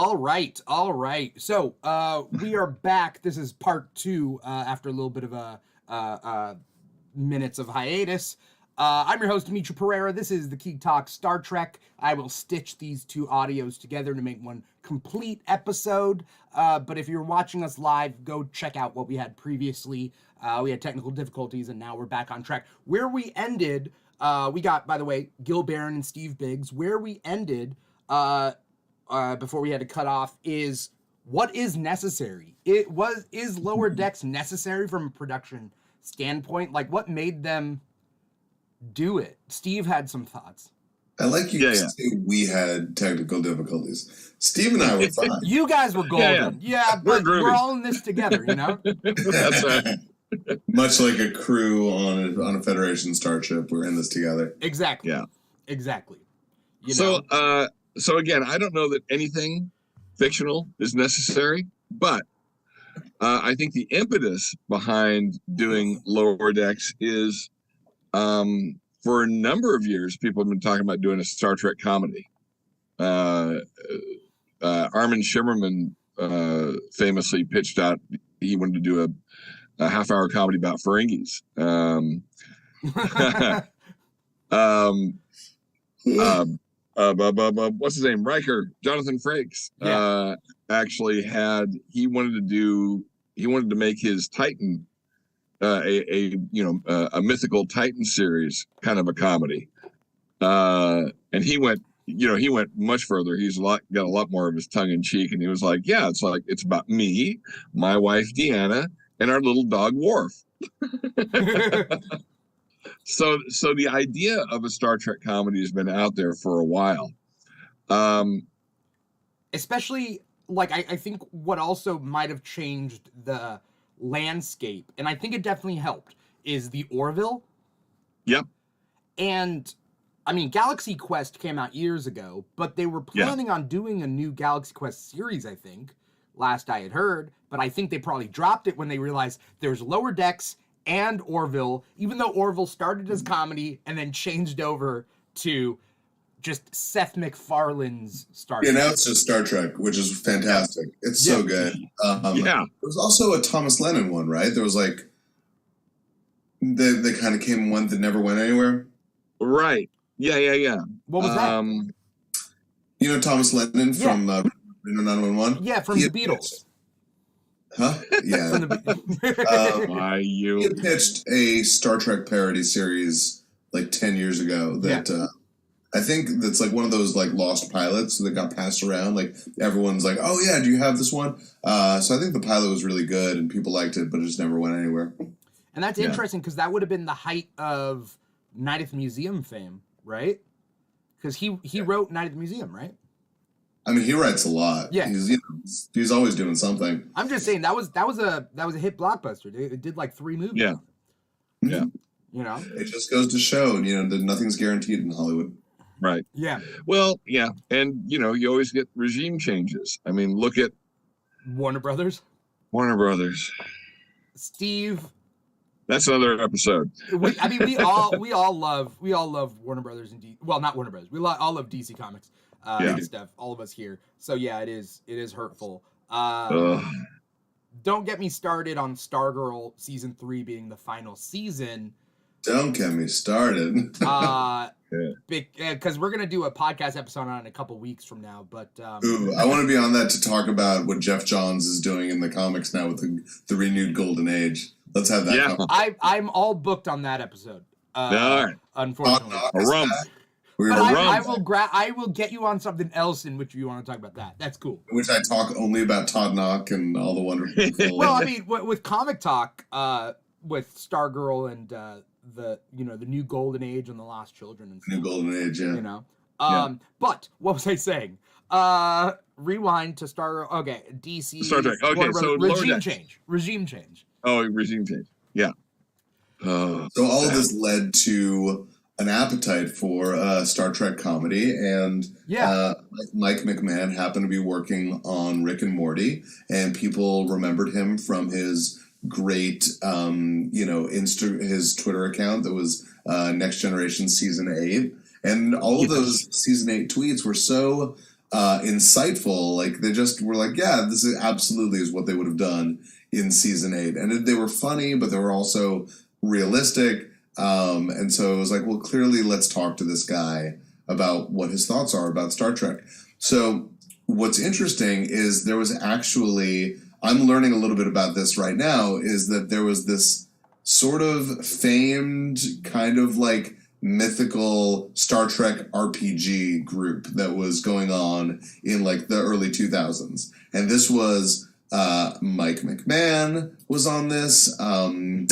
All right. So we are back. This is part 2 after a little bit of a minutes of hiatus. I'm your host, Dimithri Perera. This is the Keeg Talks Star Trek. I will stitch these two audios together to make one complete episode. But if you're watching us live, go check out what we had previously. We had technical difficulties, and now we're back on track. Where we ended, we got, by the way, Gil Baron and Steve Biggs. Where we ended before we had to cut off is what is necessary. Is Lower Decks necessary from a production standpoint? Like, what made them do it? Steve had some thoughts. I like you to say we had technical difficulties. Steve and I were fine. You guys were golden. Yeah, but we're all in this together, you know? That's right. Much like a crew on a Federation starship, we're in this together. Exactly. Yeah. Exactly. So again, I don't know that anything fictional is necessary, but I think the impetus behind doing Lower Decks is for a number of years, people have been talking about doing a Star Trek comedy. Armin Shimmerman famously pitched out he wanted to do a half-hour comedy about Ferengis. What's his name? Riker, Jonathan Frakes, actually he wanted to make his Titan a mythical Titan series, kind of a comedy. And he went much further. Got a lot more of his tongue in cheek, and he was like, yeah, it's about me, my wife Deanna, and our little dog Worf. So the idea of a Star Trek comedy has been out there for a while. Especially, like, I think what also might have changed the landscape, and I think it definitely helped, is the Orville. Yep. And, I mean, Galaxy Quest came out years ago, but they were planning on doing a new Galaxy Quest series, I think, last I had heard, but I think they probably dropped it when they realized there's Lower Decks and Orville, even though Orville started as comedy and then changed over to just Seth MacFarlane's Star Trek. Yeah, now it's just Star Trek, which is fantastic. It's so good. There was also a Thomas Lennon one, right? There was like, they kind of came one that never went anywhere. Right. Yeah. What was that? You know Thomas Lennon from Reno 911? Yeah, from the Beatles. Huh? Yeah. He had pitched a Star Trek parody series like 10 years ago that I think that's like one of those like lost pilots that got passed around. Like everyone's like, oh yeah, do you have this one? So I think the pilot was really good and people liked it, but it just never went anywhere. And that's interesting because that would have been the height of Night at the Museum fame, right? Because he wrote Night at the Museum, right? I mean, he writes a lot. Yeah, he's always doing something. I'm just saying that was a hit blockbuster. It did like 3 movies. Yeah. You know, it just goes to show, that nothing's guaranteed in Hollywood. Right. Yeah. Well, yeah, and you always get regime changes. I mean, look at Warner Brothers. Steve. That's another episode. We all love Warner Brothers and not Warner Brothers. We all love DC Comics. And stuff, all of us here. So yeah, it is hurtful. Don't get me started on Stargirl season 3 being the final season. Don't get me started. Because we're gonna do a podcast episode on it in a couple weeks from now. But I want to be on that to talk about what Jeff Johns is doing in the comics now with the renewed Golden Age. Let's have that. Yeah. I'm all booked on that episode. All right. Unfortunately, I will get you on something else in which you want to talk about that. That's cool. In which I talk only about Todd Knock and all the wonderful people. Well, I mean, with Comic Talk, with Stargirl and the new Golden Age and the Lost Children and stuff. New Golden Age, yeah. But what was I saying? Rewind to Stargirl. Okay, DC. Star Trek. Okay, so regime change. Oh, regime change. Yeah. So all of this led to an appetite for Star Trek comedy, and Mike McMahon happened to be working on Rick and Morty, and people remembered him from his great, his Twitter account that was Next Generation Season 8, and all of those Season 8 tweets were so insightful. Like they just were like, yeah, this is absolutely is what they would have done in season 8, and they were funny, but they were also realistic. And so it was like, well, clearly, let's talk to this guy about what his thoughts are about Star Trek. So what's interesting is there was actually, I'm learning a little bit about this right now, is that there was this sort of famed kind of like mythical Star Trek RPG group that was going on in like the early 2000s. And this was Mike McMahon was on this, Colin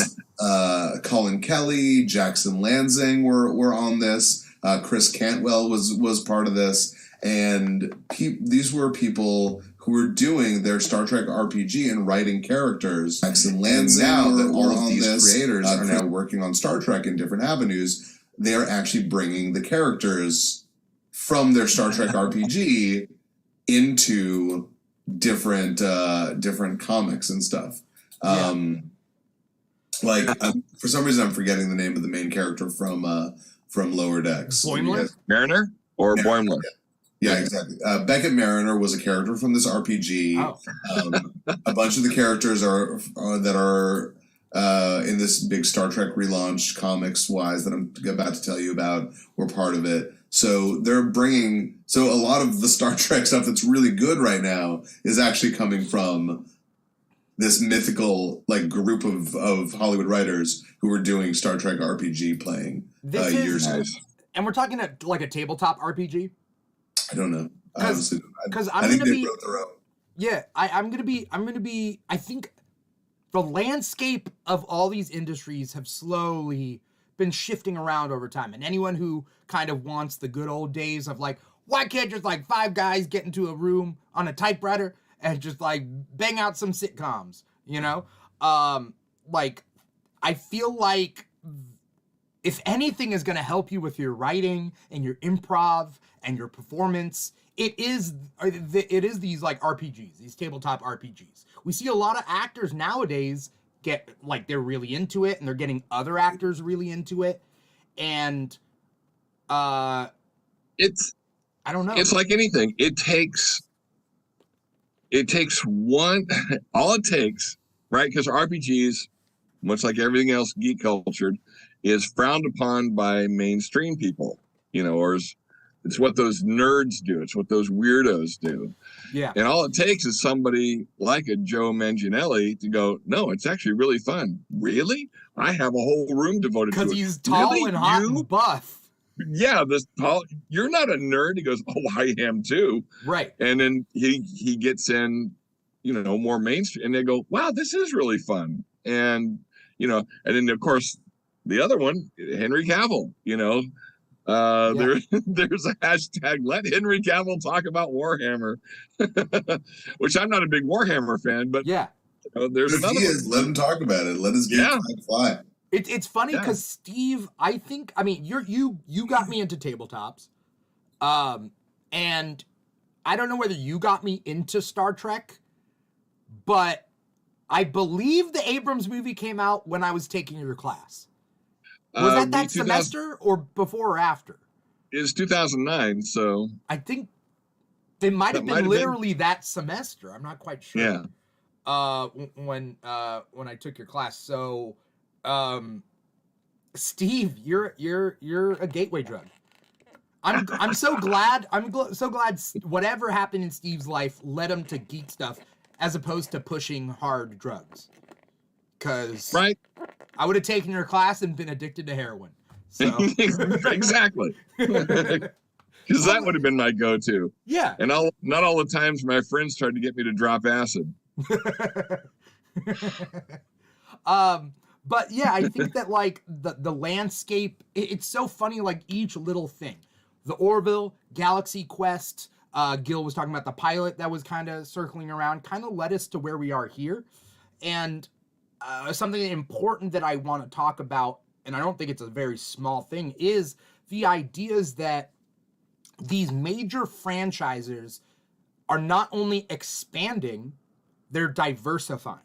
Kelly, Jackson Lansing were on this, Chris Cantwell was part of this, and these were people who were doing their Star Trek RPG and writing characters. Jackson Lansing, now that all of these creators are now working on Star Trek in different avenues, they are actually bringing the characters from their Star Trek RPG into different comics and stuff. For some reason, I'm forgetting the name of the main character from Lower Decks. Boimler? Mariner or Boimler? Yeah, exactly. Beckett Mariner was a character from this RPG. Oh. A bunch of the characters are in this big Star Trek relaunch, comics-wise, that I'm about to tell you about, were part of it. So they're bringing... So a lot of the Star Trek stuff that's really good right now is actually coming from this mythical like group of Hollywood writers who were doing Star Trek RPG playing years ago. And we're talking like a tabletop RPG? I don't know. Because I think they wrote their own. Yeah, I'm gonna be. I think the landscape of all these industries have slowly been shifting around over time, and anyone who kind of wants the good old days of like, why can't just like 5 guys get into a room on a typewriter and just like bang out some sitcoms, you know? Like, I feel like if anything is going to help you with your writing and your improv and your performance, it is these like RPGs, these tabletop RPGs. We see a lot of actors nowadays get like, they're really into it and they're getting other actors really into it. And it's, I don't know. It's like anything. It takes one, all it takes, right? Because RPGs, much like everything else geek cultured, is frowned upon by mainstream people, you know, or it's what those nerds do. It's what those weirdos do. Yeah. And all it takes is somebody like a Joe Manganiello to go, no, it's actually really fun. Really? I have a whole room devoted to it. Because he's tall really? and hot and buff. Yeah, this tall. You're not a nerd. He goes, oh, I am too. Right. And then he gets in, you know, more mainstream, and they go, wow, this is really fun. And, you know, and then of course the other one, Henry Cavill, you know, there's a hashtag, let Henry Cavill talk about Warhammer, which I'm not a big Warhammer fan, but yeah, you know, there's another one. Let him talk about it. Let us fly. It's funny because Steve, I mean, you got me into tabletops, and I don't know whether you got me into Star Trek, but I believe the Abrams movie came out when I was taking your class. Was that semester or before or after? It was 2009, so I think it might have been literally that semester. I'm not quite sure. Yeah. When I took your class, so. Steve, you're a gateway drug. I'm so glad. So glad whatever happened in Steve's life led him to geek stuff as opposed to pushing hard drugs. Cause right, I would have taken your class and been addicted to heroin. So exactly. Because that would have been my go-to. Yeah. And not all the times my friends tried to get me to drop acid. But yeah, I think that like the landscape, it's so funny, like each little thing. The Orville, Galaxy Quest, Gil was talking about the pilot that was kind of circling around, kind of led us to where we are here. And something important that I want to talk about, and I don't think it's a very small thing, is the ideas that these major franchises are not only expanding, they're diversifying.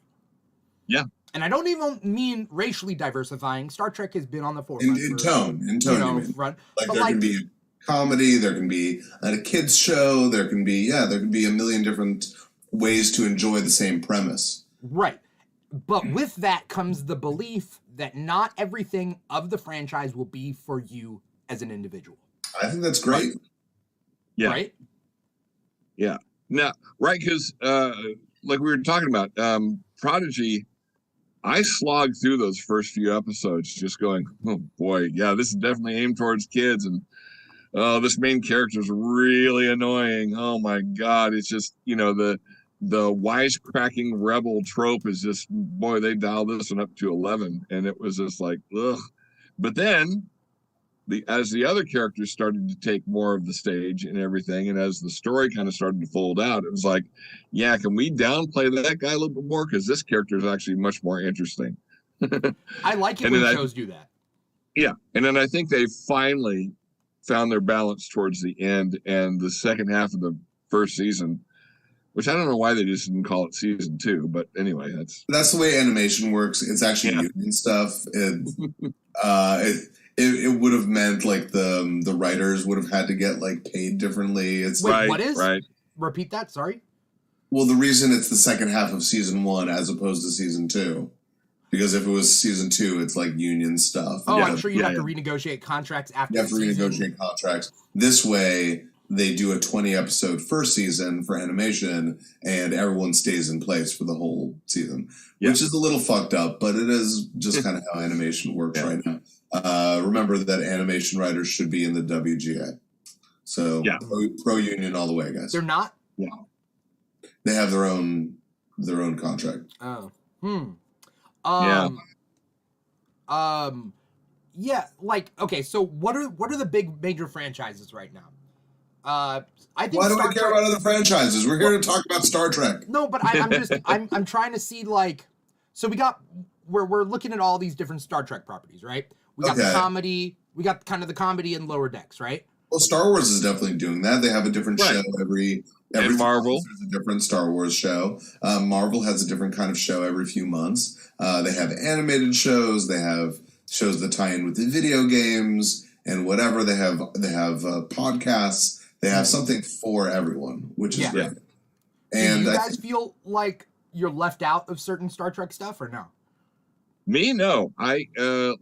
Yeah. And I don't even mean racially diversifying. Star Trek has been on the forefront. In tone, you mean. Front. Like but there can be comedy, there can be a kids show, there can be a million different ways to enjoy the same premise. Right. But with that comes the belief that not everything of the franchise will be for you as an individual. I think that's great. Yeah. Right? Yeah. Now, right, because like we were talking about, Prodigy, I slogged through those first few episodes just going, oh boy, yeah, this is definitely aimed towards kids, and oh, this main character is really annoying. Oh my God, it's just, the wisecracking rebel trope is just, boy, they dialed this one up to 11, and it was just like, ugh. But then, as the other characters started to take more of the stage and everything, and as the story kind of started to fold out, it was like, yeah, can we downplay that guy a little bit more? Because this character is actually much more interesting. I like it when shows do that. Yeah, and then I think they finally found their balance towards the end, and the second half of the first season, which I don't know why they just didn't call it season 2, but anyway, that's the way animation works. It's actually union stuff. It would have meant like the writers would have had to get like paid differently. It's Wait, what is? Right. Repeat that. Sorry. Well, the reason it's the second half of season 1 as opposed to season 2, because if it was season 2, it's like union stuff. Oh, I'm sure you have to renegotiate contracts after. You have to renegotiate contracts. This way, they do a 20-episode first season for animation, and everyone stays in place for the whole season, which is a little fucked up, but it is just kind of how animation works right now. Remember that animation writers should be in the WGA. So pro union all the way, guys. They're not? Yeah. They have their own contract. Oh. Yeah, like, okay, so what are the big major franchises right now? I think Why do I care about other franchises? We're here to talk about Star Trek. No, but I'm trying to see, like, so we're looking at all these different Star Trek properties, right? We got the comedy, we got kind of the comedy and Lower Decks, right? Well, Star Wars is definitely doing that. They have a different show every and Marvel. There's a different Star Wars show. Marvel has a different kind of show every few months. They have animated shows. They have shows that tie in with the video games and whatever. They have podcasts. They have something for everyone, which is great. And do you guys feel like you're left out of certain Star Trek stuff, or no? Me, no. I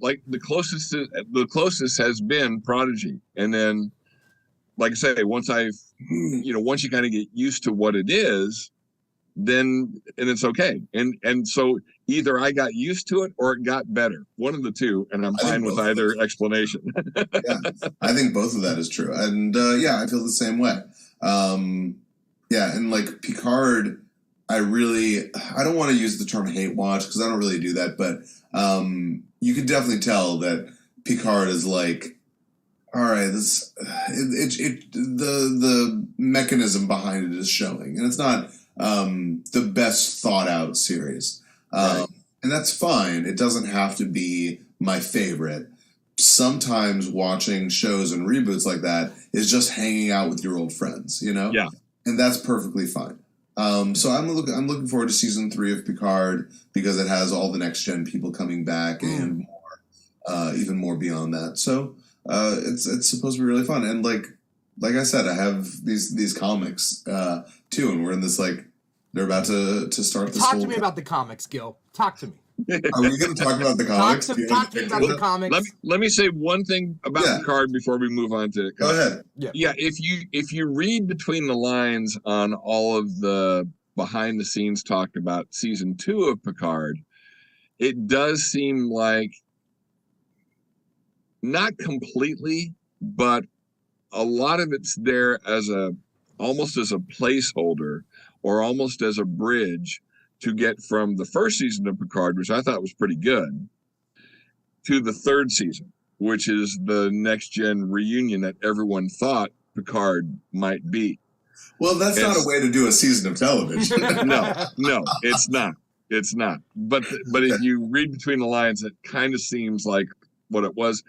like the closest has been Prodigy, and then, like I say, once you kind of get used to what it is, then it's okay. And so either I got used to it or it got better. One of the two, and I'm fine with either explanation. I think both of that is true, and I feel the same way. And like Picard. I don't want to use the term hate watch because I don't really do that, but you could definitely tell that Picard is like, all right, the mechanism behind it is showing, and it's not the best thought out series, and that's fine. It doesn't have to be my favorite. Sometimes watching shows and reboots like that is just hanging out with your old friends, and that's perfectly fine. So I'm looking forward to season 3 of Picard because it has all the next gen people coming back and more, even more beyond that. So it's supposed to be really fun. And like I said, I have these comics too, and we're in this they're about to start this. Talk to me about the comics, Gil. Talk to me. Are we going to talk about the comics? Talk to me about the comics. Let me say one thing about Picard before we move on to. Go ahead. Yeah, if you read between the lines on all of the behind the scenes talk about season 2 of Picard, it does seem like not completely, but a lot of it's there as almost as a placeholder or almost as a bridge to get from the first season of Picard, which I thought was pretty good, to the third season, which is the next gen reunion that everyone thought Picard might be. Well, that's not a way to do a season of television. No, it's not. It's not. But if you read between the lines, it kind of seems like what it was.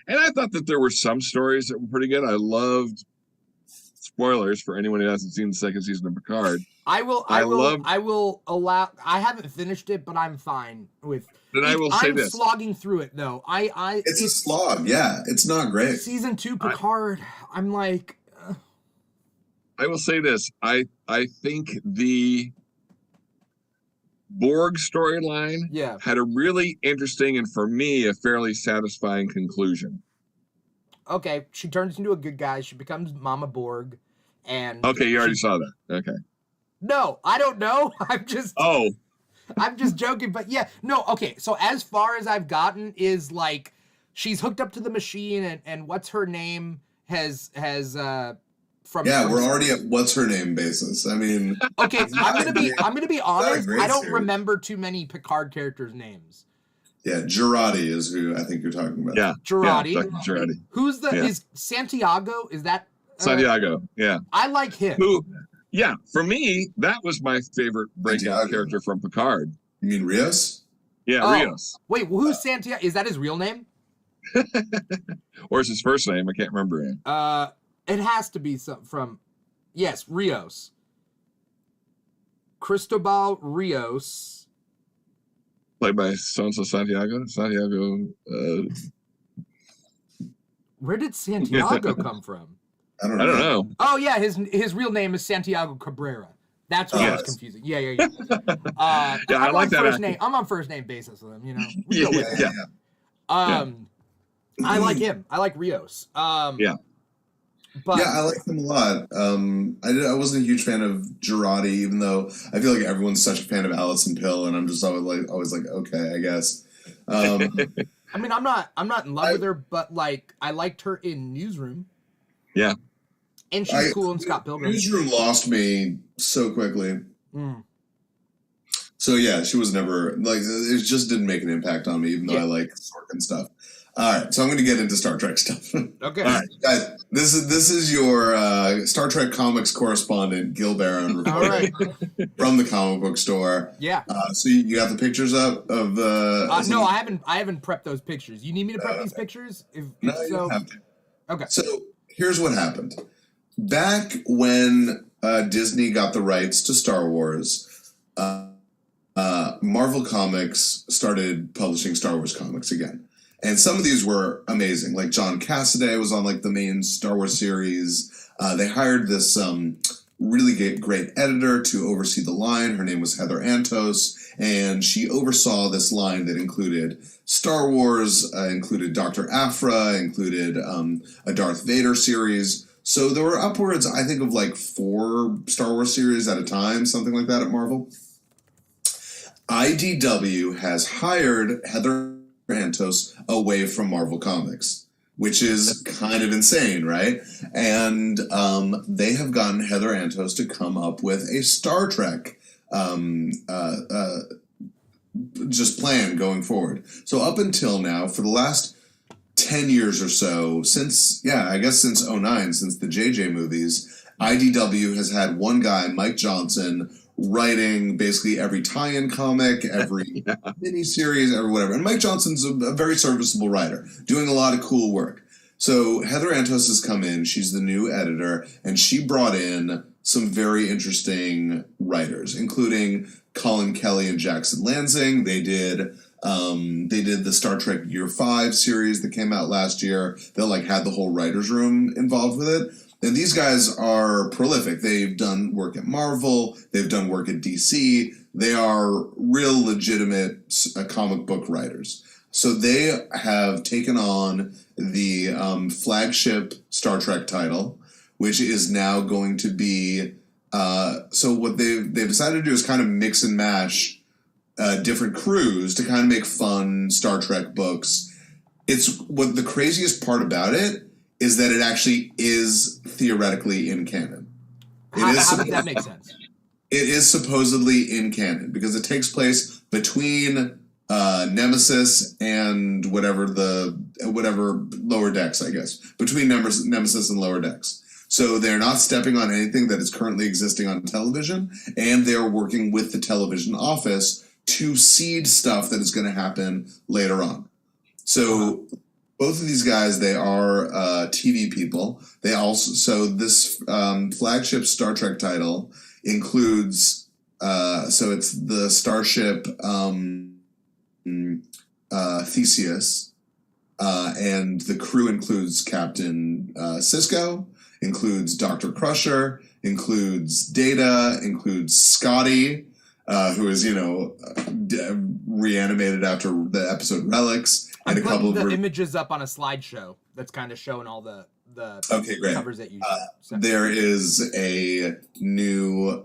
And I thought that there were some stories that were pretty good. I loved spoilers for anyone who hasn't seen the second season of Picard. I will allow. I haven't finished it, but I'm fine with. Then I will say I'm this: slogging through it though. It's a slog. Yeah, it's not great. Season 2 Picard. I'm like. I will say this: I think the Borg storyline had a really interesting and, for me, a fairly satisfying conclusion. Okay, she turns into a good guy. She becomes Mama Borg, and okay, you already saw that. Okay. No, I don't know. I'm just joking. But yeah, no. Okay, so as far as I've gotten is like she's hooked up to the machine, and what's her name has from we're already at what's her name basis. I mean, okay, I'm gonna be honest. I don't remember too many Picard characters' names. Yeah, Girardi is who I think you're talking about. Yeah, Girardi. Yeah, Girardi. Who's is Santiago? Is that Santiago? Yeah, I like him. Yeah, for me, that was my favorite breakout character from Picard. You mean Rios? Yeah, Rios. Wait, who's Santiago? Is that his real name? Or is his first name? I can't remember it. It has to be from, yes, Rios. Cristobal Rios. Played by so-and-so Santiago. Where did Santiago come from? I don't know. Oh yeah, his real name is Santiago Cabrera. That's what was confusing. Yeah. I like that first name. I'm on first name basis with him. You know. I like him. I like Rios. But I like him a lot. I wasn't a huge fan of Girardi, even though I feel like everyone's such a fan of Alison Pill, and I'm just always like, okay, I guess. I mean, I'm not in love with her, but like I liked her in Newsroom. Yeah. And she's cool in Scott Pilgrim. Newsroom lost me so quickly. So yeah, she was never like it just didn't make an impact on me, even though I like Sorkin stuff. All right, so I'm going to get into Star Trek stuff. Okay. All right, guys, this is your Star Trek comics correspondent, Gil Baron, reporting from the comic book store. Yeah. So you got the pictures up of the? No, I haven't prepped those pictures. You need me to prep these pictures? No, you don't have to. Okay. So here's what happened. Back when Disney got the rights to Star Wars, Marvel Comics started publishing Star Wars comics again. And some of these were amazing. Like John Cassaday was on like the main Star Wars series. They hired this really great editor to oversee the line. Her name was Heather Antos, and she oversaw this line that included Star Wars, included Dr. Aphra, included a Darth Vader series. So there were upwards, I think, of like 4 Star Wars series at a time, something like that at Marvel. IDW has hired Heather Antos away from Marvel Comics, which is kind of insane, right? And they have gotten Heather Antos to come up with a Star Trek just plan going forward. So up until now, for the last 10 years or so, since 09, since the JJ movies, IDW has had one guy, Mike Johnson, writing basically every tie-in comic, every miniseries, every whatever. And Mike Johnson's a very serviceable writer, doing a lot of cool work. So Heather Antos has come in, she's the new editor, and she brought in some very interesting writers, including Colin Kelly and Jackson Lansing. They did the Star Trek Year 5 series that came out last year that like had the whole writer's room involved with it. And these guys are prolific. They've done work at Marvel. They've done work at DC. They are real legitimate comic book writers. So they have taken on the flagship Star Trek title, which is now going to be... so what they've decided to do is kind of mix and mash different crews to kind of make fun Star Trek books. It's what the craziest part about it is that it actually is theoretically in canon. How does that make sense? It is supposedly in canon because it takes place between Nemesis and whatever Lower Decks, I guess. Between Nemesis and Lower Decks. So they're not stepping on anything that is currently existing on television, and they're working with the television office to seed stuff that is going to happen later on. So both of these guys, they are TV people. They also, so this flagship Star Trek title includes, so it's the starship Theseus, and the crew includes Captain Sisko, includes Dr. Crusher, includes Data, includes Scotty, who is, reanimated after the episode Relics. And I'm putting the images up on a slideshow that's kind of showing all the okay, great. covers that you there is a new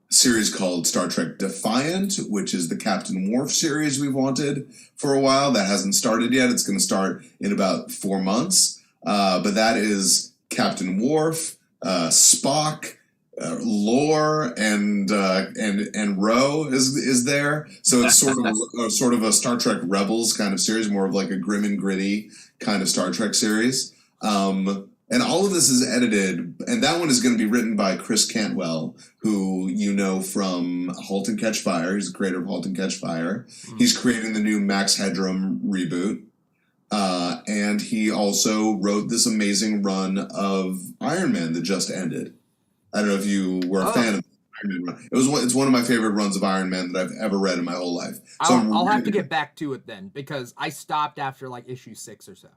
series called Star Trek Defiant, which is the Captain Worf series we've wanted for a while. That hasn't started yet. It's going to start in about 4 months. But that is Captain Worf, Spock, Lore, and Ro is there. So it's sort of a Star Trek Rebels kind of series, more of like a grim and gritty kind of Star Trek series. And all of this is edited, and that one is going to be written by Chris Cantwell, who you know from *Halt and Catch Fire*. He's the creator of *Halt and Catch Fire*. He's creating the new Max Headroom reboot. And he also wrote this amazing run of Iron Man that just ended. I don't know if you were a fan of Iron Man run. It's one of my favorite runs of Iron Man that I've ever read in my whole life. So I'll have to get back to it then, because I stopped after like issue 6 or so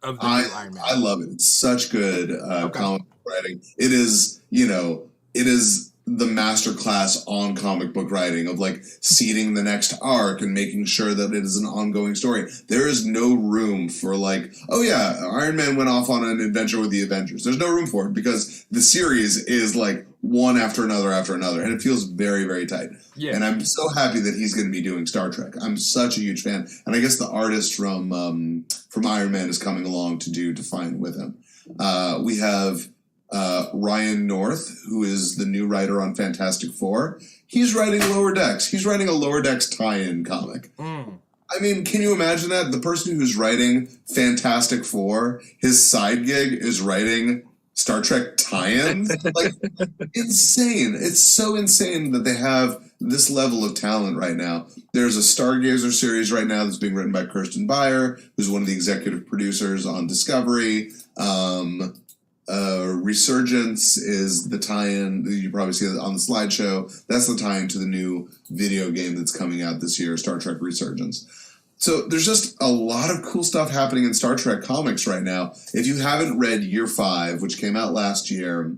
of the new Iron Man. I love it. It's such good comic book writing. It is, it is the masterclass on comic book writing of like seeding the next arc and making sure that it is an ongoing story. There is no room for like, oh yeah, Iron Man went off on an adventure with the Avengers. There's no room for it because the series is like one after another, and it feels very, very tight. Yeah. And I'm so happy that he's going to be doing Star Trek. I'm such a huge fan. And I guess the artist from Iron Man is coming along to do Defiant with him. We have Ryan North, who is the new writer on Fantastic Four. He's writing Lower Decks. He's writing a Lower Decks tie-in comic. I mean, can you imagine that? The person who's writing Fantastic Four, his side gig is writing Star Trek tie-ins? Like, insane. It's so insane that they have this level of talent right now. There's a Stargazer series right now that's being written by Kirsten Beyer, who's one of the executive producers on Discovery. Resurgence is the tie-in. You probably see it on the slideshow. That's the tie-in to the new video game that's coming out this year, Star Trek Resurgence. So there's just a lot of cool stuff happening in Star Trek comics right now. If you haven't read Year 5, which came out last year,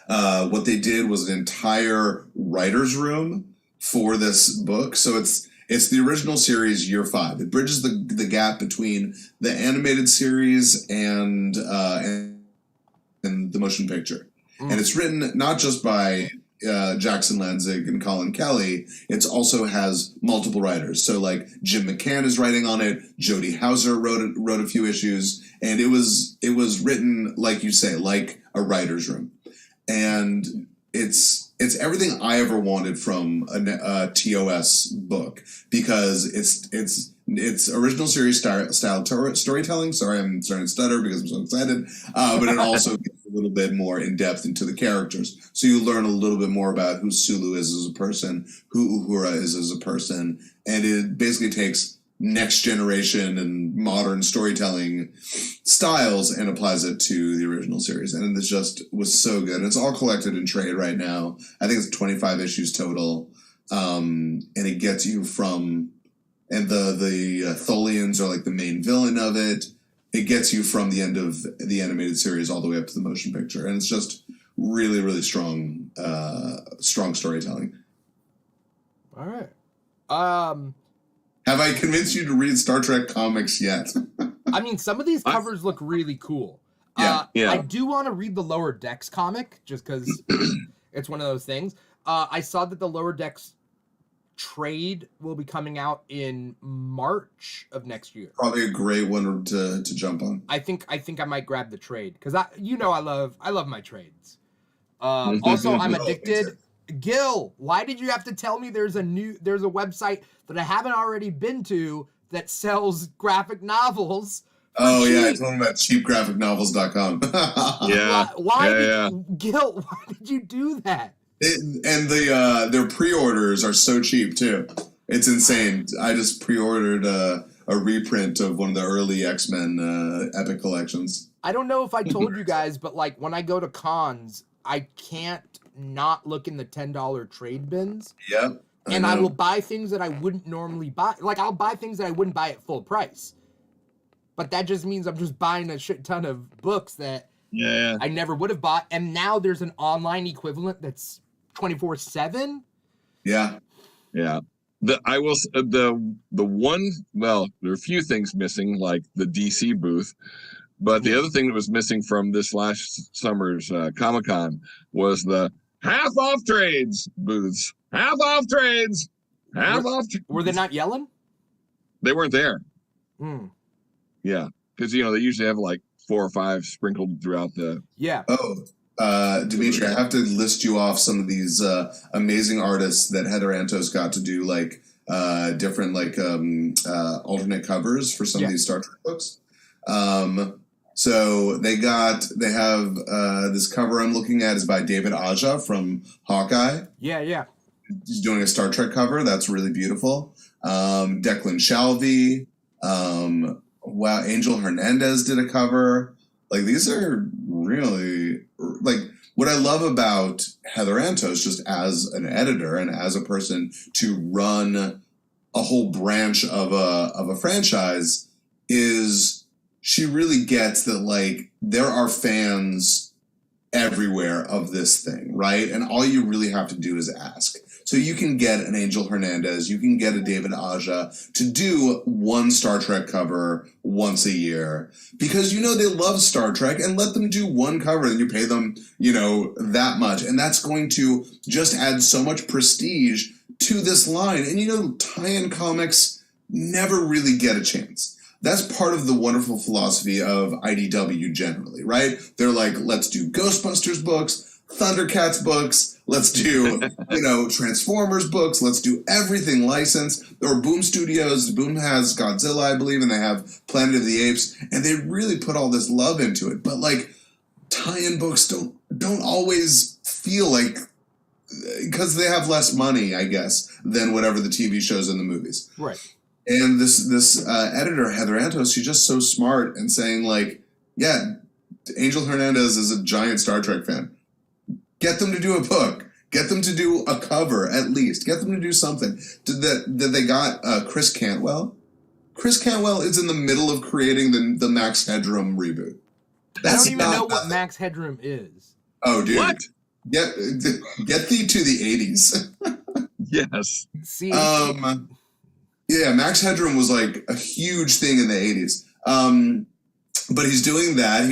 what they did was an entire writer's room for this book. So it's the original series, Year 5. It bridges the gap between the animated series and the motion picture. And it's written not just by Jackson Lanzig and Colin Kelly. It also has multiple writers. So like Jim McCann is writing on it. Jody Hauser wrote a few issues, and it was written, like you say, like a writer's room. And it's everything I ever wanted from a TOS book, because it's original series style storytelling. Sorry, I'm starting to stutter because I'm so excited. But it also gets a little bit more in depth into the characters, so you learn a little bit more about who Sulu is as a person, who Uhura is as a person, and it basically takes next generation and modern storytelling styles and applies it to the original series. And it just was so good. And it's all collected in trade right now. I think it's 25 issues total. And it gets you from, and the Tholians are like the main villain of it. It gets you from the end of the animated series all the way up to the motion picture. And it's just really, really strong storytelling. All right. Have I convinced you to read Star Trek comics yet? I mean, some of these covers look really cool. Yeah. I do want to read the Lower Decks comic, just because it's one of those things. I saw that the Lower Decks trade will be coming out in March of next year. Probably a great one to jump on. I think I might grab the trade, because I love my trades. Also, I'm addicted. Gil, why did you have to tell me there's a website that I haven't already been to that sells graphic novels? Oh cheap? Yeah, I told him about cheapgraphicnovels.com. Yeah. Gil, why did you do that? And their pre-orders are so cheap too. It's insane. I just pre-ordered a reprint of one of the early X-Men Epic collections. I don't know if I told you guys, but like when I go to cons, I can't not look in the $10 trade bins. Yep. And I will buy things that I wouldn't normally buy. Like, I'll buy things that I wouldn't buy at full price. But that just means I'm just buying a shit ton of books that I never would have bought. And now there's an online equivalent that's 24/7. Yeah. Yeah. There are a few things missing, like the DC booth. But the other thing that was missing from this last summer's Comic-Con was the half-off trades booths. Half-off trades! Half-off trades! Were they not yelling? They weren't there. Yeah. Because, they usually have like 4 or 5 sprinkled throughout the... Yeah. Oh, Dimithri, I have to list you off some of these amazing artists that Heather Antos got to do, like, different, like, alternate covers for some of these Star Trek books. So they have this cover I'm looking at is by David Aja from Hawkeye. Yeah. He's doing a Star Trek cover. That's really beautiful. Declan Shalvey. Wow, Angel Hernandez did a cover. Like, these are really, like, what I love about Heather Antos, just as an editor and as a person to run a whole branch of a franchise, is she really gets that, like, there are fans everywhere of this thing, right? And all you really have to do is ask. So you can get an Angel Hernandez, you can get a David Aja to do one Star Trek cover once a year because they love Star Trek, and let them do one cover and you pay them, that much. And that's going to just add so much prestige to this line. And tie-in comics never really get a chance. That's part of the wonderful philosophy of IDW generally, right? They're like, let's do Ghostbusters books, Thundercats books, let's do, Transformers books, let's do everything licensed. Or Boom Studios, Boom has Godzilla, I believe, and they have Planet of the Apes, and they really put all this love into it. But, like, tie-in books don't always feel like, because they have less money, I guess, than whatever the TV shows and the movies. Right. And this editor, Heather Antos, she's just so smart and saying, like, yeah, Angel Hernandez is a giant Star Trek fan. Get them to do a book. Get them to do a cover, at least. Get them to do something. That they got Chris Cantwell. Chris Cantwell is in the middle of creating the Max Headroom reboot. I don't even know what Max Headroom is. Oh, dude. What? Get thee to the 80s. Yes. See? Yeah, Max Headroom was like a huge thing in the 80s. But he's doing that.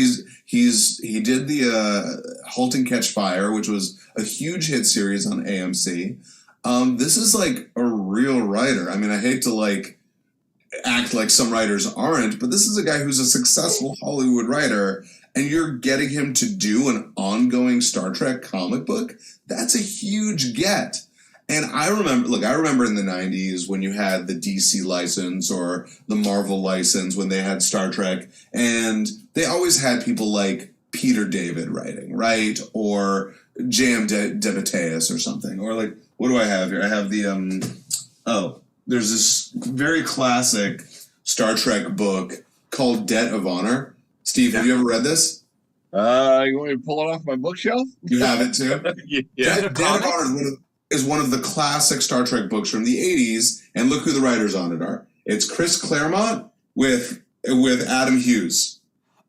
He did the Halt and Catch Fire, which was a huge hit series on AMC. This is like a real writer. I mean, I hate to like act like some writers aren't, but this is a guy who's a successful Hollywood writer, and you're getting him to do an ongoing Star Trek comic book. That's a huge get. And I remember in the 90s when you had the DC license or the Marvel license when they had Star Trek, and they always had people like Peter David writing, right? Or J.M. DeMatteis or something. Or like, what do I have here? I have the, there's this very classic Star Trek book called Debt of Honor. Steve, have you ever read this? You want me to pull it off my bookshelf? You have it too? Yeah. Debt of Honor is one of the classic Star Trek books from the 80s, and look who the writers on it are. It's Chris Claremont with Adam Hughes.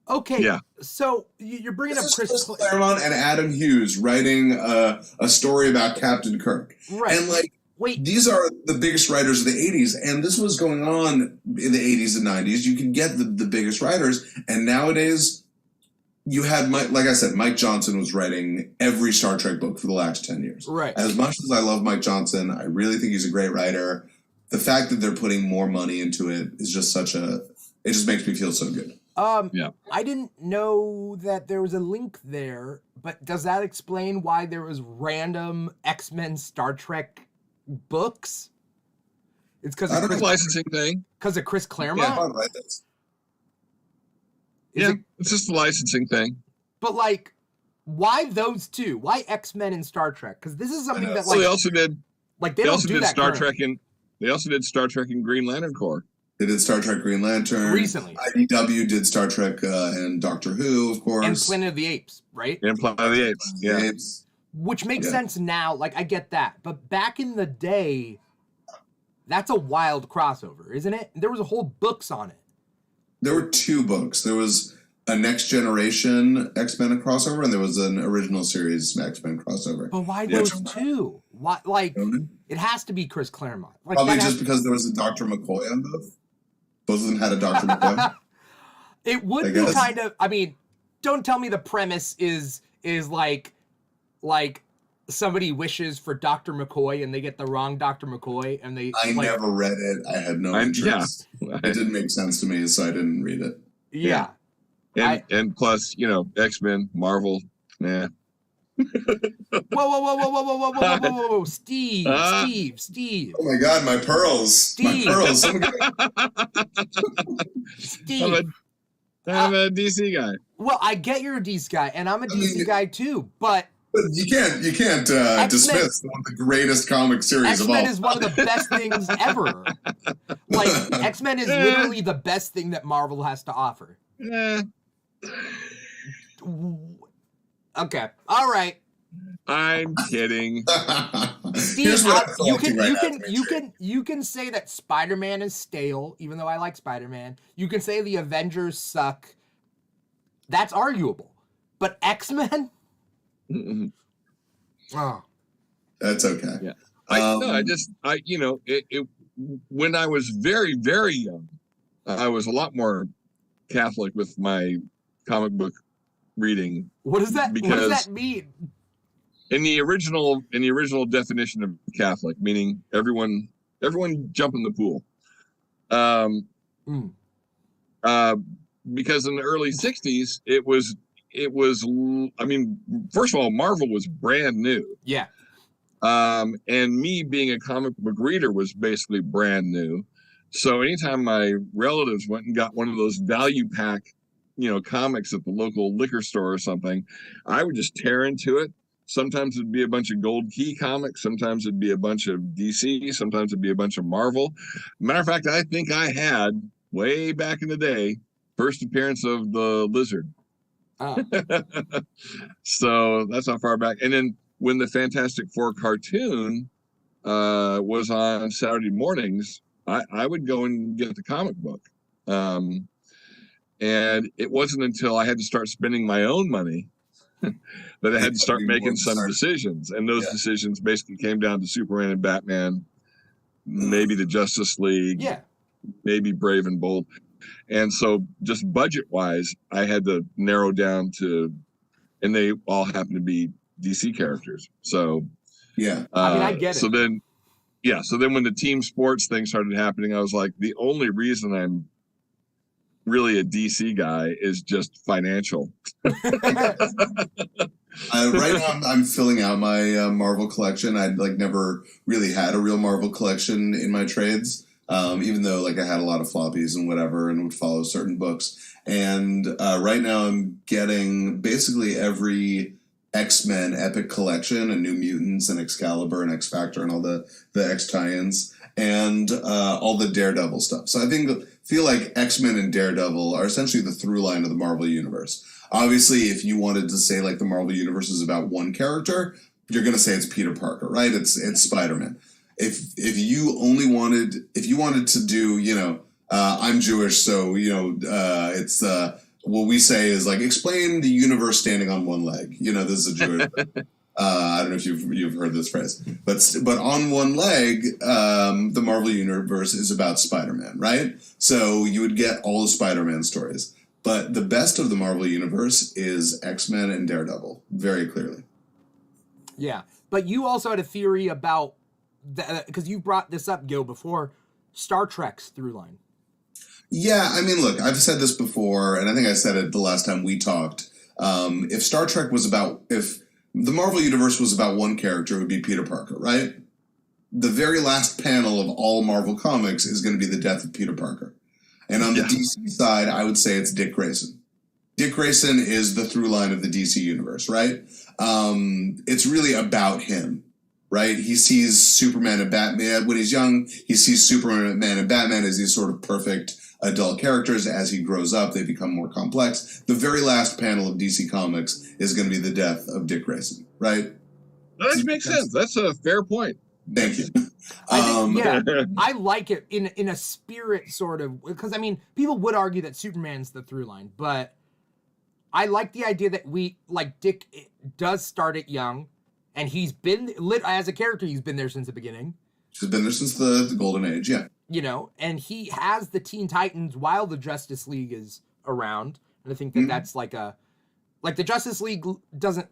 Okay, yeah. So you're bringing up Chris Claremont and Adam Hughes writing a story about Captain Kirk. Right. And like, wait, these are the biggest writers of the 80s, and this was going on in the 80s and 90s. You could get the biggest writers, and nowadays you had, like I said, Mike Johnson was writing every Star Trek book for the last 10 years. Right. As much as I love Mike Johnson, I really think he's a great writer. The fact that they're putting more money into it is just it just makes me feel so good. Yeah. I didn't know that there was a link there, but does that explain why there was random X-Men Star Trek books? It's because of licensing thing. Because of Chris Claremont? Yeah, it's just the licensing thing. But like, why those two? Why X-Men and Star Trek? Because this is something that they also did. Like they don't also do did that Star Trek and they also did Star Trek and Green Lantern Corps. They did Star Trek Green Lantern. Recently. IDW did Star Trek and Doctor Who, of course. And Planet of the Apes, right? And Planet of the Apes, yeah. Which makes sense now. Like, I get that. But back in the day, that's a wild crossover, isn't it? There was a whole books on it. There were 2 books. There was a Next Generation X-Men crossover, and there was an original series X-Men crossover. But why those 2? Why? Like, it has to be Chris Claremont. Like, probably just because there was a Dr. McCoy on both. Both of them had a Dr. McCoy. It would be kind of. I mean, don't tell me the premise is like somebody wishes for Dr. McCoy and they get the wrong Dr. McCoy and they. I never read it. I had no interest. Yeah. It didn't make sense to me, so I didn't read it. Yeah. And plus, X-Men, Marvel, Whoa, Steve. Oh my God, my pearls. Steve. My pearls. Steve. I'm a DC guy. Well, I get you're a DC guy, and I'm a DC guy too, but you can't dismiss one of the greatest comic series of all. X-Men is one of the best things ever. Like, X-Men is literally the best thing that Marvel has to offer. Okay. All right. I'm kidding. Steve, you can say that Spider-Man is stale, even though I like Spider-Man. You can say the Avengers suck. That's arguable. But X-Men? Oh. That's okay. Yeah. When I was very, very young, I was a lot more Catholic with my comic book reading. What does that mean? In the original definition of Catholic, meaning everyone jump in the pool. Because in the early 60s, it was, I mean, first of all, Marvel was brand new. Yeah. And me being a comic book reader was basically brand new. So anytime my relatives went and got one of those value pack, comics at the local liquor store or something, I would just tear into it. Sometimes it'd be a bunch of Gold Key comics. Sometimes it'd be a bunch of DC. Sometimes it'd be a bunch of Marvel. Matter of fact, I think I had, way back in the day, first appearance of the Lizard. Oh. So that's how far back. And then when the Fantastic Four cartoon was on Saturday mornings, I would go and get the comic book. And it wasn't until I had to start spending my own money that I had to start making some decisions. And those decisions basically came down to Superman and Batman, maybe the Justice League, maybe Brave and Bold. And so just budget-wise, I had to narrow down to, and they all happen to be DC characters. So, I mean, I get it. So then when the team sports thing started happening, I was like, the only reason I'm really a DC guy is just financial. Right now, I'm filling out my Marvel collection. I'd never really had a real Marvel collection in my trades, even though I had a lot of floppies and whatever, and would follow certain books. And right now, I'm getting basically every X-Men epic collection and New Mutants and Excalibur and X-Factor and all the X tie-ins and all the Daredevil stuff. So I feel like X-Men and Daredevil are essentially the through line of the Marvel Universe. Obviously, if you wanted to say the Marvel Universe is about one character, you're going to say it's Peter Parker, right? It's Spider-Man. If you wanted to do, I'm Jewish, so, it's what we say is explain the universe standing on one leg. This is a Jewish I don't know if you've heard this phrase, but on one leg, the Marvel Universe is about Spider-Man, right? So you would get all the Spider-Man stories. But the best of the Marvel Universe is X-Men and Daredevil, very clearly. Yeah, but you also had a theory about, because you brought this up, Gil, before, Star Trek's through line. Yeah, I mean, look, I've said this before, and I think I said it the last time we talked. If Star Trek was if the Marvel Universe was about one character, it would be Peter Parker, right? The very last panel of all Marvel comics is going to be the death of Peter Parker. And on the DC side, I would say it's Dick Grayson. Dick Grayson is the through line of the DC Universe, right? It's really about him. right? He sees Superman and Batman. When he's young, he sees Superman and Batman as these sort of perfect adult characters. As he grows up, they become more complex. The very last panel of DC Comics is going to be the death of Dick Grayson, right? That makes sense. That's a fair point. Thank you. I like it in a spirit sort of, because I mean, people would argue that Superman's the through line, but I like the idea that Dick does start it young, and he's been as a character. He's been there since the beginning. He's been there since the Golden Age, yeah. And he has the Teen Titans while the Justice League is around, and I think that that's the Justice League doesn't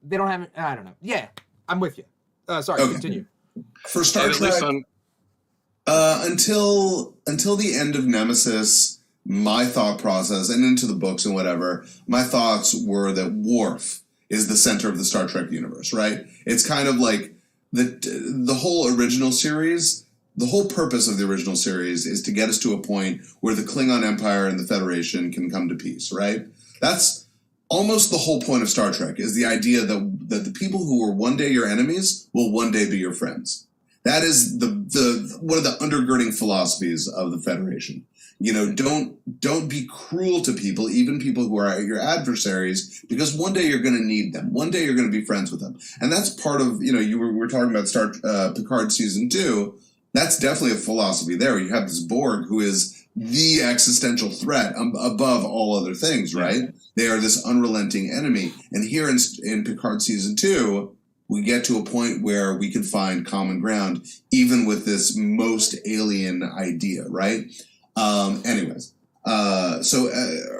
they don't have. I don't know. Yeah, I'm with you. Sorry, continue. For Star Trek, until the end of Nemesis, my thought process, and into the books and whatever, my thoughts were that Worf is the center of the Star Trek universe, right? It's kind of like the whole original series, the whole purpose of the original series is to get us to a point where the Klingon Empire and the Federation can come to peace, right? That's almost the whole point of Star Trek, is the idea that the people who were one day your enemies will one day be your friends. That is the one of the undergirding philosophies of the Federation. Don't be cruel to people, even people who are your adversaries, because one day you're going to need them. One day you're going to be friends with them. And that's part of, we were talking about Picard season 2. That's definitely a philosophy there. You have this Borg who is the existential threat above all other things, right? They are this unrelenting enemy. And here in Picard season 2, we get to a point where we can find common ground, even with this most alien idea, right? Anyways, so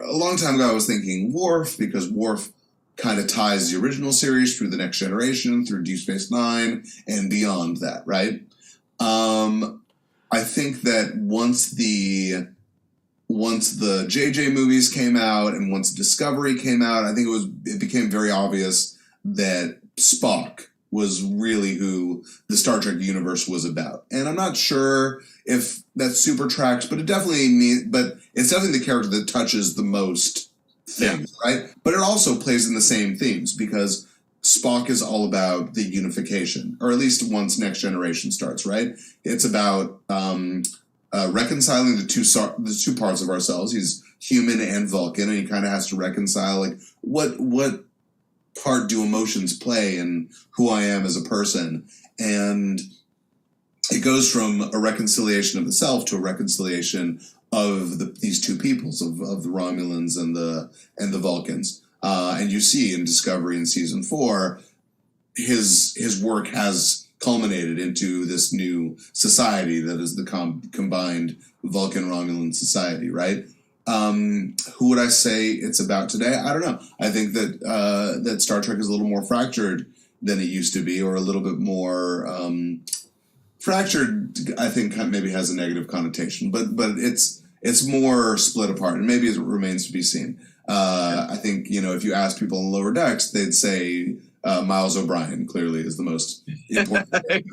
a long time ago I was thinking Worf, because Worf kind of ties the original series through the Next Generation, through Deep Space Nine, and beyond that, right? I think that once the JJ movies came out and once Discovery came out, I think it became very obvious that Spock was really who the Star Trek universe was about. And I'm not sure if that super tracks, but it's definitely the character that touches the most things, right? But it also plays in the same themes, because Spock is all about the unification, or at least once Next Generation starts, right? It's about reconciling the two parts of ourselves. He's human and Vulcan, and he kind of has to reconcile what part do emotions play in who I am as a person. And it goes from a reconciliation of the self to a reconciliation of these two peoples, of the Romulans and the Vulcans. And you see in Discovery in season 4, his work has culminated into this new society that is the combined Vulcan-Romulan society, right? Who would I say it's about today? I don't know. I think that Star Trek is a little more fractured than it used to be, or a little bit more fractured. I think maybe has a negative connotation, but it's more split apart, and maybe it remains to be seen. I think if you ask people in Lower Decks, they'd say Miles O'Brien clearly is the most important.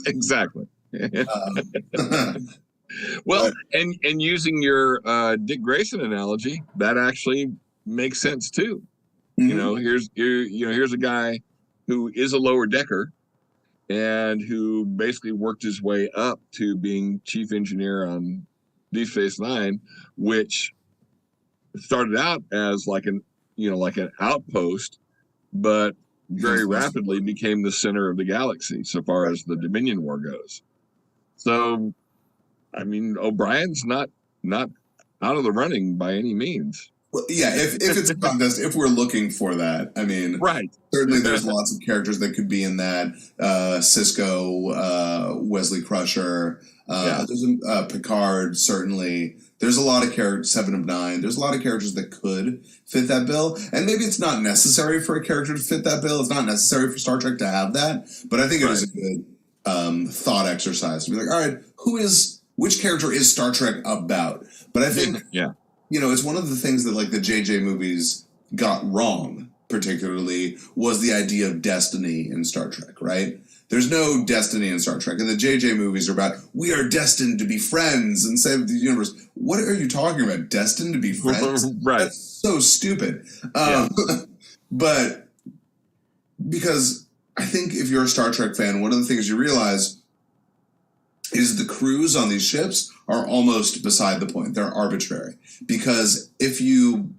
Exactly. Well, and using your Dick Grayson analogy, that actually makes sense too. Mm-hmm. Here's a guy who is a lower decker and who basically worked his way up to being chief engineer on Deep Space Nine, which started out as like an outpost, but very rapidly became the center of the galaxy so far as the Dominion War goes. So, I mean, O'Brien's not out of the running by any means. Well, yeah, if it's a contest, if we're looking for that, I mean, right. Certainly there's lots of characters that could be in that. Cisco, Wesley Crusher, there's Picard, certainly. There's a lot of characters, 7 of 9. There's a lot of characters that could fit that bill. And maybe it's not necessary for a character to fit that bill. It's not necessary for Star Trek to have that. But I think it is a good thought exercise to be like, all right, which character is Star Trek about? But I think, it's one of the things that the JJ movies got wrong, particularly, was the idea of destiny in Star Trek, right? There's no destiny in Star Trek. And the JJ movies are about, we are destined to be friends and save the universe. What are you talking about? Destined to be friends? Right. That's so stupid. But because I think if you're a Star Trek fan, one of the things you realize is the crews on these ships are almost beside the point. They're arbitrary. Because if you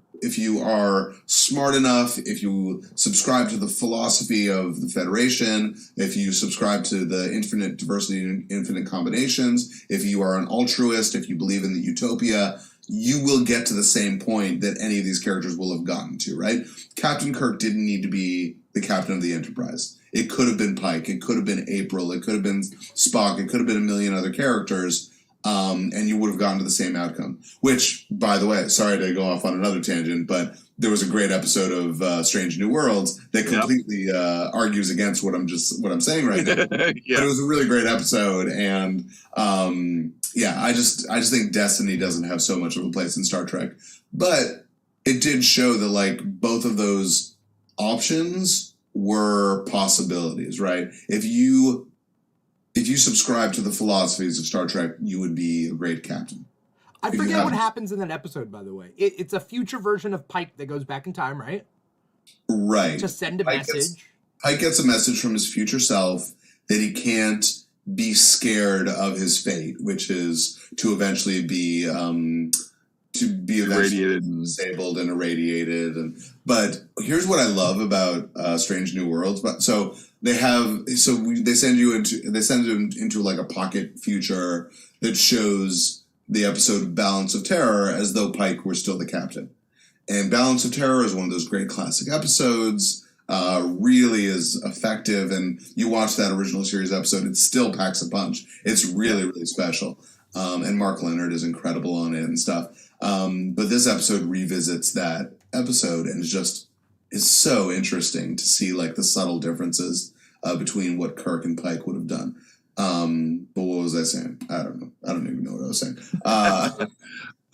are smart enough, if you subscribe to the philosophy of the Federation, if you subscribe to the infinite diversity and infinite combinations, if you are an altruist, if you believe in the utopia, you will get to the same point that any of these characters will have gotten to, right? Captain Kirk didn't need to be the captain of the Enterprise. It could have been Pike. It could have been April. It could have been Spock. It could have been a million other characters, and you would have gotten to the same outcome. Which, by the way, sorry to go off on another tangent, but there was a great episode of Strange New Worlds that completely argues against what I'm saying right now. But it was a really great episode, and I just think Destiny doesn't have so much of a place in Star Trek, but it did show that like both of those options were possibilities, right? If you subscribe to the philosophies of Star Trek, you would be a great captain. I forget what happens in that episode, by the way. It's a future version of Pike that goes back in time, right? Right. To send a message. Pike gets a message from his future self that he can't be scared of his fate, which is to eventually be irradiated and disabled and irradiated. But here's what I love about Strange New Worlds. So they send you into like a pocket future that shows the episode Balance of Terror as though Pike were still the captain. And Balance of Terror is one of those great classic episodes. Really is effective, and you watch that original series episode, it still packs a punch. It's really, really special. And Mark Leonard is incredible on it and stuff. But this episode revisits that episode, and is so interesting to see like the subtle differences between what Kirk and Pike would have done. But what was I saying? I don't know. I don't even know what I was saying.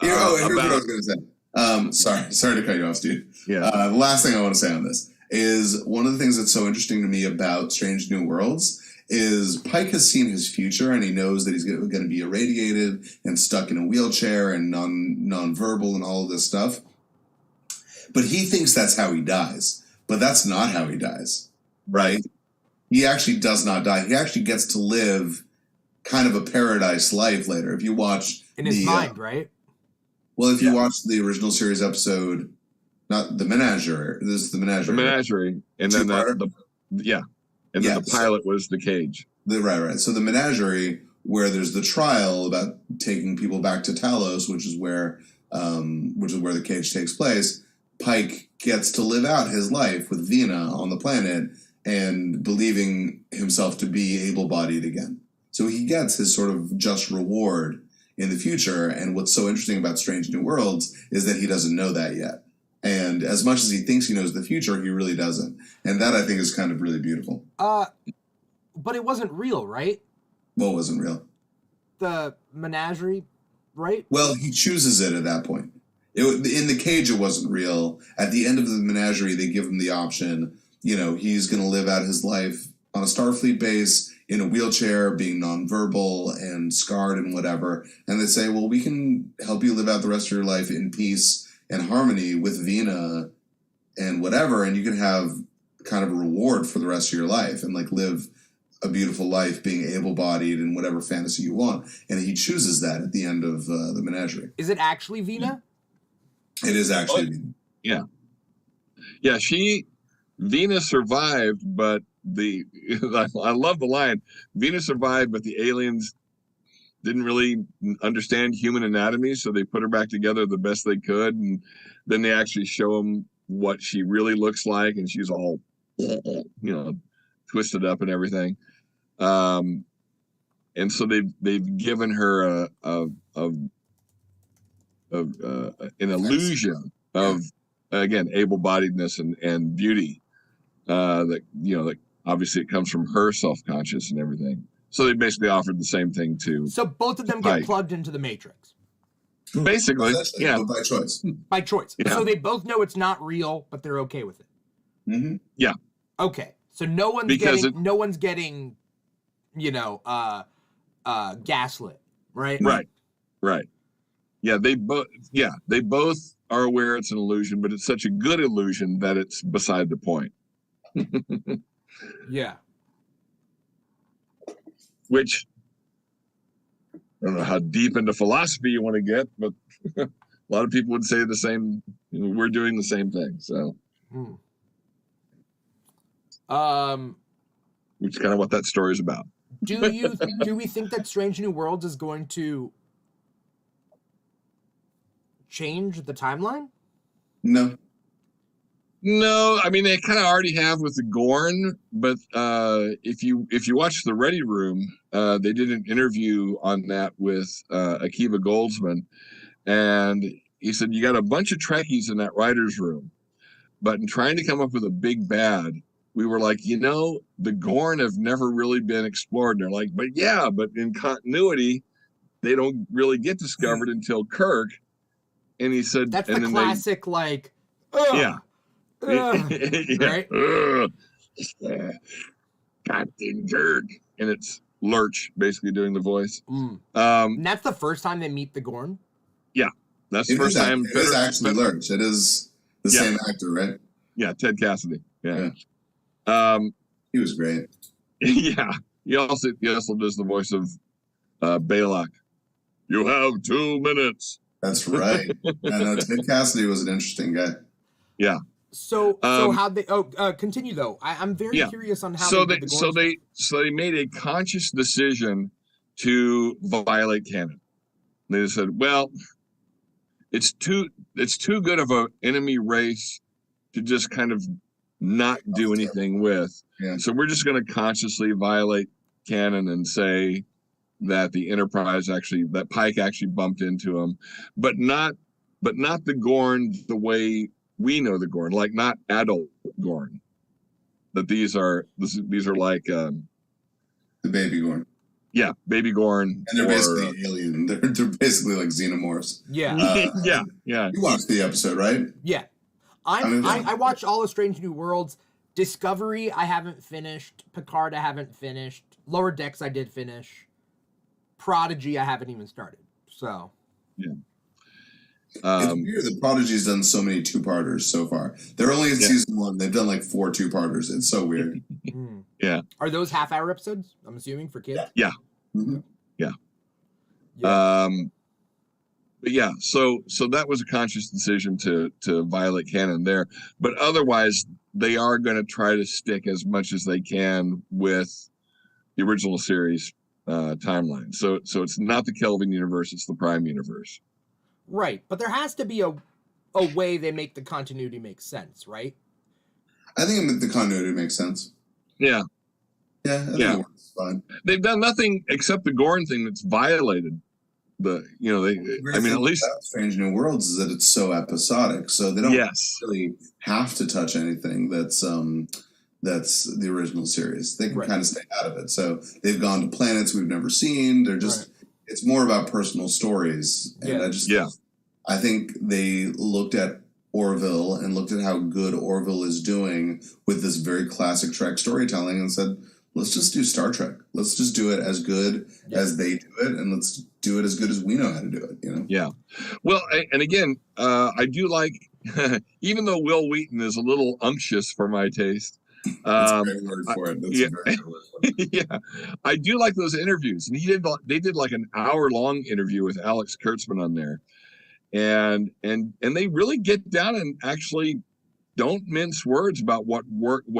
Here's what I was going to say. Sorry to cut you off, Steve. Yeah. The last thing I want to say on this is one of the things that's so interesting to me about Strange New Worlds is Pike has seen his future, and he knows that he's going to be irradiated and stuck in a wheelchair and non-verbal and all of this stuff. But he thinks that's how he dies. But that's not how he dies, right? He actually does not die. He actually gets to live kind of a paradise life later. If you watch in his mind, right? Well, if you watch the original series episode, not the Menagerie. This is the Menagerie. The Menagerie, and then the pilot was the cage. Right. So the Menagerie, where there's the trial about taking people back to Talos, which is where the cage takes place. Pike gets to live out his life with Vina on the planet and believing himself to be able-bodied again. So he gets his sort of just reward in the future. And what's so interesting about Strange New Worlds is that he doesn't know that yet. And as much as he thinks he knows the future, he really doesn't. And that, I think, is kind of really beautiful. But it wasn't real, right? What wasn't real? The Menagerie, right? Well, he chooses it at that point. In the cage, it wasn't real. At the end of the Menagerie, they give him the option. You know, he's going to live out his life on a Starfleet base in a wheelchair, being nonverbal and scarred and whatever. And they say, well, we can help you live out the rest of your life in peace and harmony with Vina and whatever. And you can have kind of a reward for the rest of your life and like live a beautiful life being able-bodied in whatever fantasy you want. And he chooses that at the end of the Menagerie. Is it actually Vina? It is actually Vina. Yeah. Yeah, Vina survived, but I love the line, Vina survived, but the aliens didn't really understand human anatomy, so they put her back together the best they could, and then they actually show them what she really looks like, and she's all, twisted up and everything. And so they've given her an illusion of, again, able-bodiedness and beauty. That obviously it comes from her self-conscious and everything. So they basically offered the same thing to. So both of them get plugged into the Matrix. Basically, yeah, by choice. By choice. Yeah. So they both know it's not real, but they're okay with it. Mm-hmm. Yeah. Okay. So no one's getting, gaslit, right? Right. Yeah, they both are aware it's an illusion, but it's such a good illusion that it's beside the point. Yeah. Which I don't know how deep into philosophy you want to get, but a lot of people would say the same. We're doing the same thing, so. Which is kind of what that story is about. Do we think that Strange New Worlds is going to change the timeline? No. No, I mean they kind of already have with the Gorn, but if you watch the Ready Room, they did an interview on that with Akiva Goldsman, and he said you got a bunch of Trekkies in that writers' room, but in trying to come up with a big bad, we were like, the Gorn have never really been explored. And they're like, but in continuity, they don't really get discovered until Kirk. And he said, that's and the classic, right? Captain Kirk, and it's Lurch basically doing the voice. And that's the first time they meet the Gorn. Yeah, that's the first time. It is actually Lurch. It is the same actor, right? Yeah, Ted Cassidy. Yeah. He was great. Yeah, he also does the voice of Balak. You have 2 minutes. That's right. I know Ted Cassidy was an interesting guy. Yeah. So how'd they? Continue though. I'm very curious on how. So they made a conscious decision to violate canon. They said, well, it's too good of an enemy race to just kind of not do anything with. Yeah. So we're just going to consciously violate canon and say that the Enterprise that Pike actually bumped into him, but not the Gorn the way we know the Gorn, like not adult Gorn. That these are like the baby Gorn. Yeah, baby Gorn. And they're basically alien. They're basically like xenomorphs. Yeah. Yeah. You watched the episode, right? Yeah. I watched all of Strange New Worlds. Discovery, I haven't finished. Picard, I haven't finished. Lower Decks, I did finish. Prodigy, I haven't even started. So. Yeah. It's weird that Prodigy's done so many 2-parters so far. They're only in season 1. They've done like 4 2-parters. It's so weird. Yeah. Are those half-hour episodes? I'm assuming for kids. Yeah. Mm-hmm. Yeah. But yeah, so that was a conscious decision to violate canon there. But otherwise, they are going to try to stick as much as they can with the original series timeline. So it's not the Kelvin universe; it's the Prime universe. Right, but there has to be a way they make the continuity make sense, right? I think the continuity makes sense. Yeah. Yeah, I think it works fine. They've done nothing except the Gorn thing that's violated at least Strange New Worlds is that it's so episodic, so they don't really have to touch anything that's the original series. They can kind of stay out of it. So they've gone to planets we've never seen. They're just it's more about personal stories. And I think they looked at Orville and looked at how good Orville is doing with this very classic Trek storytelling and said, let's just do Star Trek. Let's just do it as good as they do it, and let's do it as good as we know how to do it. Yeah. Well, and again, I do like, even though Will Wheaton is a little unctuous for my taste. That's a great word for it. That's a very good word for it. Yeah, I do like those interviews, and they did like an hour-long interview with Alex Kurtzman on there, and they really get down and actually don't mince words about what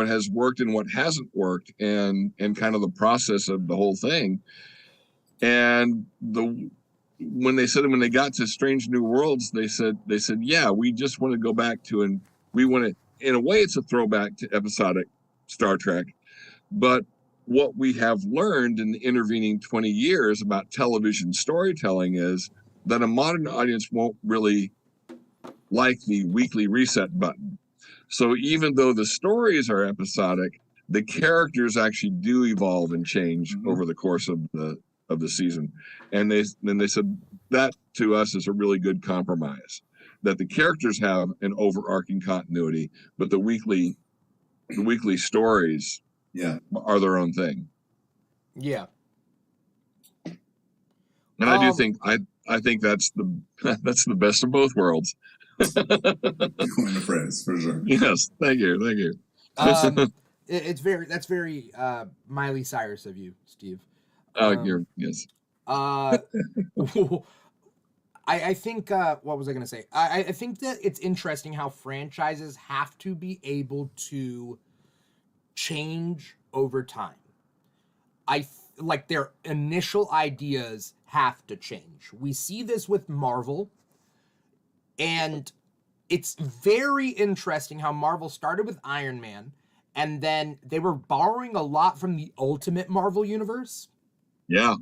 has worked and what hasn't worked, and kind of the process of the whole thing. And when they got to Strange New Worlds, they said, yeah, we just want to go back to, and we want to, in a way, it's a throwback to episodic Star Trek. But what we have learned in the intervening 20 years about television storytelling is that a modern audience won't really like the weekly reset button. So even though the stories are episodic, the characters actually do evolve and change over the course of the season. And they said that to us is a really good compromise, that the characters have an overarching continuity, but the weekly stories are their own thing. Yeah. And I do think I think that's the best of both worlds. You coined the phrase for sure. Yes, thank you. That's very Miley Cyrus of you, Steve. Yes. Uh, I think what was I gonna say? I think that it's interesting how franchises have to be able to change over time. Like their initial ideas have to change. We see this with Marvel, and it's very interesting how Marvel started with Iron Man, and then they were borrowing a lot from the Ultimate Marvel universe. Yeah.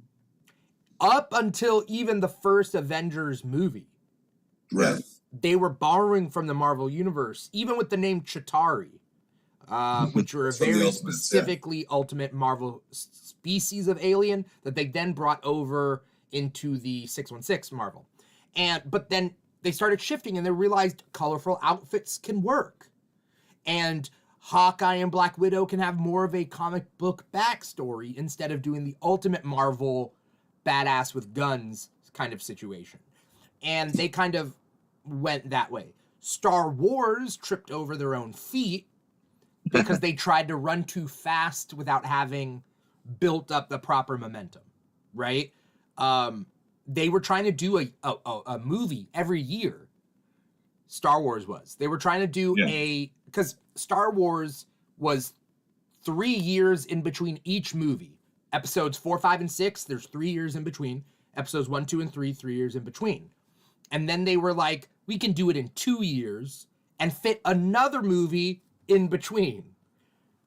Up until even the first Avengers movie. Right. They were borrowing from the Marvel universe, even with the name Chitauri, which were a very specifically Ultimate Marvel species of alien that they then brought over into the 616 Marvel. But then they started shifting and they realized colorful outfits can work. And Hawkeye and Black Widow can have more of a comic book backstory instead of doing the Ultimate Marvel badass with guns kind of situation. And they kind of went that way. Star Wars tripped over their own feet because they tried to run too fast without having built up the proper momentum, right? They were trying to do a movie every year. Star Wars was. They were trying to do because Star Wars was 3 years in between each movie. Episodes 4, 5, and 6, there's 3 years in between. Episodes 1, 2, and 3, 3 years in between. And then they were like, we can do it in 2 years and fit another movie in between.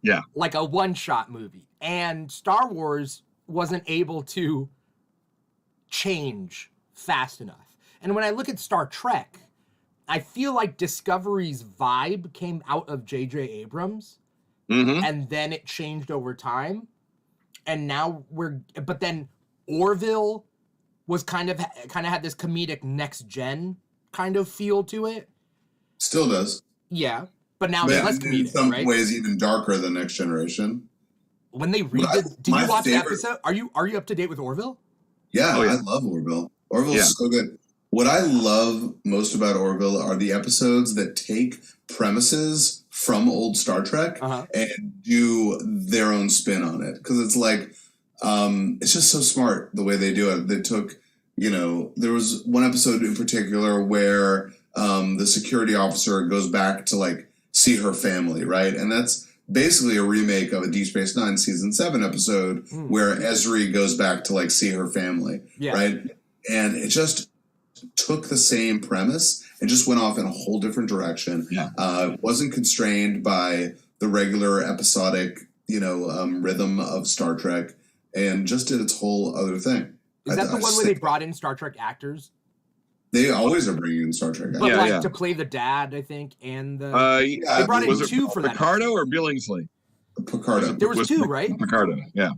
Yeah. Like a one-shot movie. And Star Wars wasn't able to change fast enough. And when I look at Star Trek, I feel like Discovery's vibe came out of J.J. Abrams. Mm-hmm. And then it changed over time. And now but then Orville was kind of had this comedic next gen kind of feel to it. Still does. Yeah, but now it's less comedic, in some right? ways even darker than Next Generation. When they redid, did you watch the episode? Are you up to date with Orville? Yeah, I love Orville. Orville's so good. What I love most about Orville are the episodes that take premises from old Star Trek and do their own spin on it. Because it's like, it's just so smart the way they do it. They took, there was one episode in particular where the security officer goes back to like see her family, right? And that's basically a remake of a Deep Space Nine season 7 episode where Ezri goes back to like see her family, right? And it just took the same premise and just went off in a whole different direction. Wasn't constrained by the regular episodic, rhythm of Star Trek, and just did its whole other thing. Is that the one where they brought in Star Trek actors? They always are bringing in Star Trek actors. But to play the dad, I think, and the... they brought in 2 for that. Picardo or Billingsley? Picardo. There was 2, right? Picardo, yeah.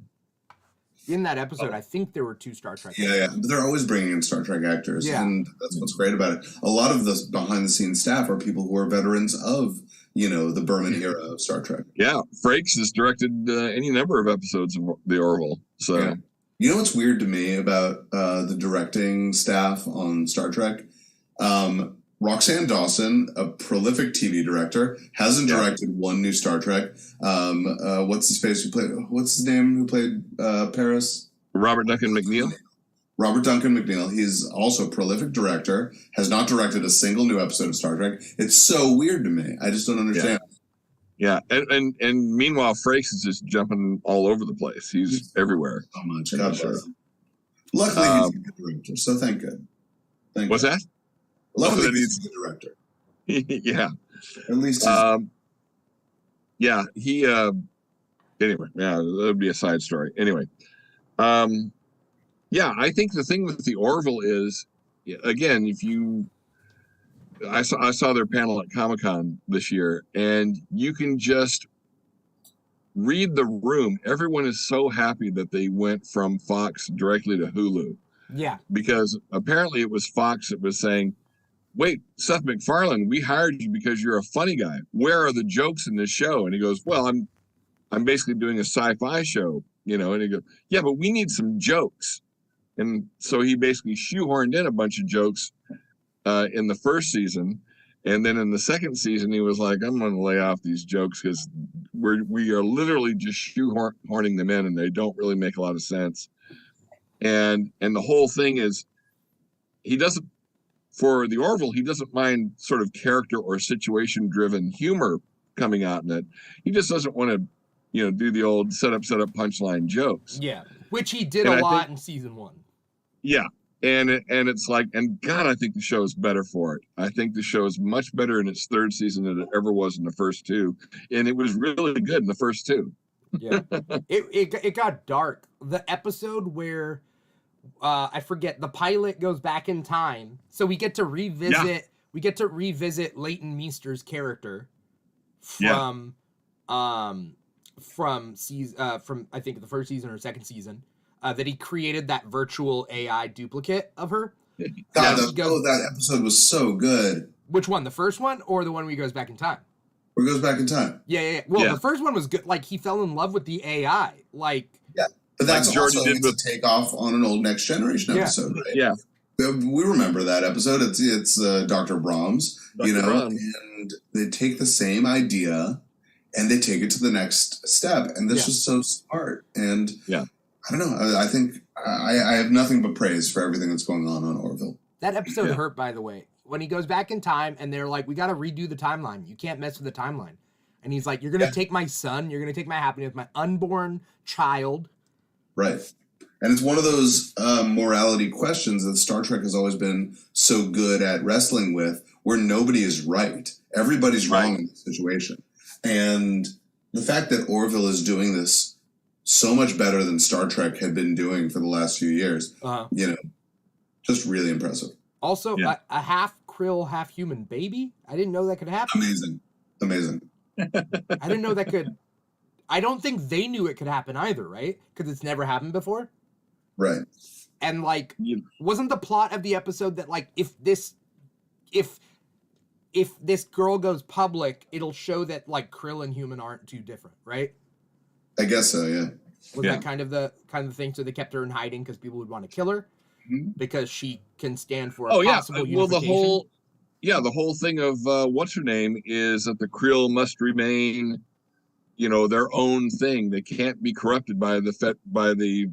In that episode, I think there were 2 Star Trek actors. Yeah. But they're always bringing in Star Trek actors, and that's what's great about it. A lot of the behind-the-scenes staff are people who are veterans of, the Berman era of Star Trek. Yeah, Frakes has directed any number of episodes of the Orville, so... Yeah. You know what's weird to me about the directing staff on Star Trek? Roxanne Dawson, a prolific TV director, hasn't directed one new Star Trek. What's his name who played Paris? Robert Duncan McNeil. Robert Duncan McNeil. He's also a prolific director, has not directed a single new episode of Star Trek. It's so weird to me. I just don't understand. Yeah, and meanwhile, Frakes is just jumping all over the place. He's everywhere. So much. God bless him. Luckily, he's a good director, so thank God. What's that? Luckily, he's a good director. Yeah. At least he... anyway, that would be a side story. Anyway. I think the thing with the Orville is, again, I saw their panel at Comic-Con this year, and you can just read the room. Everyone is so happy that they went from Fox directly to Hulu. Yeah. Because apparently it was Fox that was saying, wait, Seth MacFarlane, we hired you because you're a funny guy. Where are the jokes in this show? And he goes, well, I'm basically doing a sci-fi show, and he goes, yeah, but we need some jokes. And so he basically shoehorned in a bunch of jokes in the first season. And then in the second season, he was like, I'm going to lay off these jokes because we are literally just shoehorning them in and they don't really make a lot of sense. And the whole thing is, he doesn't, for the Orville, he doesn't mind sort of character or situation driven humor coming out in it. He just doesn't want to, do the old set up punchline jokes. Yeah, which he did a lot in season 1. Yeah. And it's like, and God, I think the show is better for it. I think the show is much better in its third season than it ever was in the first 2. And it was really good in the first 2. Yeah. It got dark. The episode where I forget, the pilot goes back in time. So we get to revisit Leighton Meester's character from from I think the first season or second season. That he created that virtual AI duplicate of her. God, that episode was so good. Which one? The first one or the one where he goes back in time? Where he goes back in time. Yeah. Well, the first one was good. Like, he fell in love with the AI. Like, yeah, but that's like also a takeoff on an old Next Generation episode, right? Yeah. We remember that episode. It's Dr. Brahms, Brahms. And they take the same idea and they take it to the next step. And this is so smart. And I don't know. I think I have nothing but praise for everything that's going on Orville. That episode hurt, by the way. When he goes back in time and they're like, we got to redo the timeline. You can't mess with the timeline. And he's like, you're going to take my son. You're going to take my happiness, my unborn child. Right. And it's one of those morality questions that Star Trek has always been so good at wrestling with, where nobody is right. Everybody's wrong in this situation. And the fact that Orville is doing this so much better than Star Trek had been doing for the last few years, just really impressive. Also, a half krill, half human baby. I didn't know that could happen. Amazing. I didn't know that could. I don't think they knew it could happen either, right? Because it's never happened before. Right. And like, wasn't the plot of the episode that like, if this girl goes public, it'll show that like krill and human aren't too different, right? I guess so, yeah. Was that kind of the thing? So they kept her in hiding because people would want to kill her because she can stand for a possible unification. Well, the whole thing of what's her name is that the krill must remain, their own thing. They can't be corrupted by the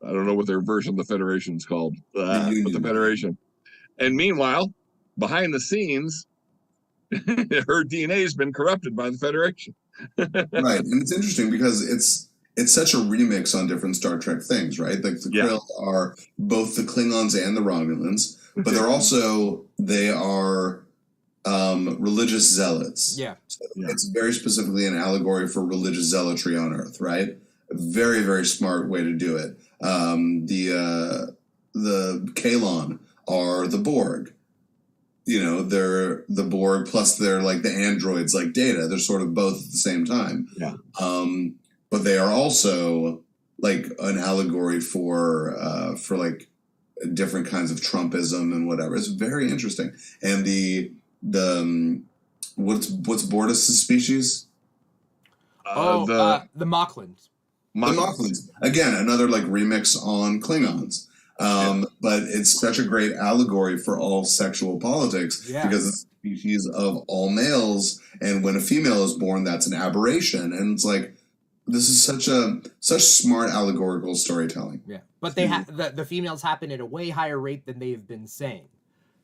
I don't know what their version of the Federation's called, but the Federation. And meanwhile, behind the scenes, her DNA has been corrupted by the Federation. Right, and it's interesting because it's such a remix on different Star Trek things, right? Like the Krill are both the Klingons and the Romulans, but they are religious zealots. Yeah. So it's very specifically an allegory for religious zealotry on Earth, right? A very, very smart way to do it. The Kaelon are the Borg. They're the Borg plus they're like the androids like Data. They're sort of both at the same time. Yeah. But they are also like an allegory for like different kinds of Trumpism and whatever. It's very interesting. And the what's Bortus's species? The Moclans. The Moclans. Again, another like remix on Klingons. But it's such a great allegory for all sexual politics because it's a species of all males, and when a female is born, that's an aberration. And it's like, this is such smart allegorical storytelling. Yeah, but they the females happen at a way higher rate than they've been saying.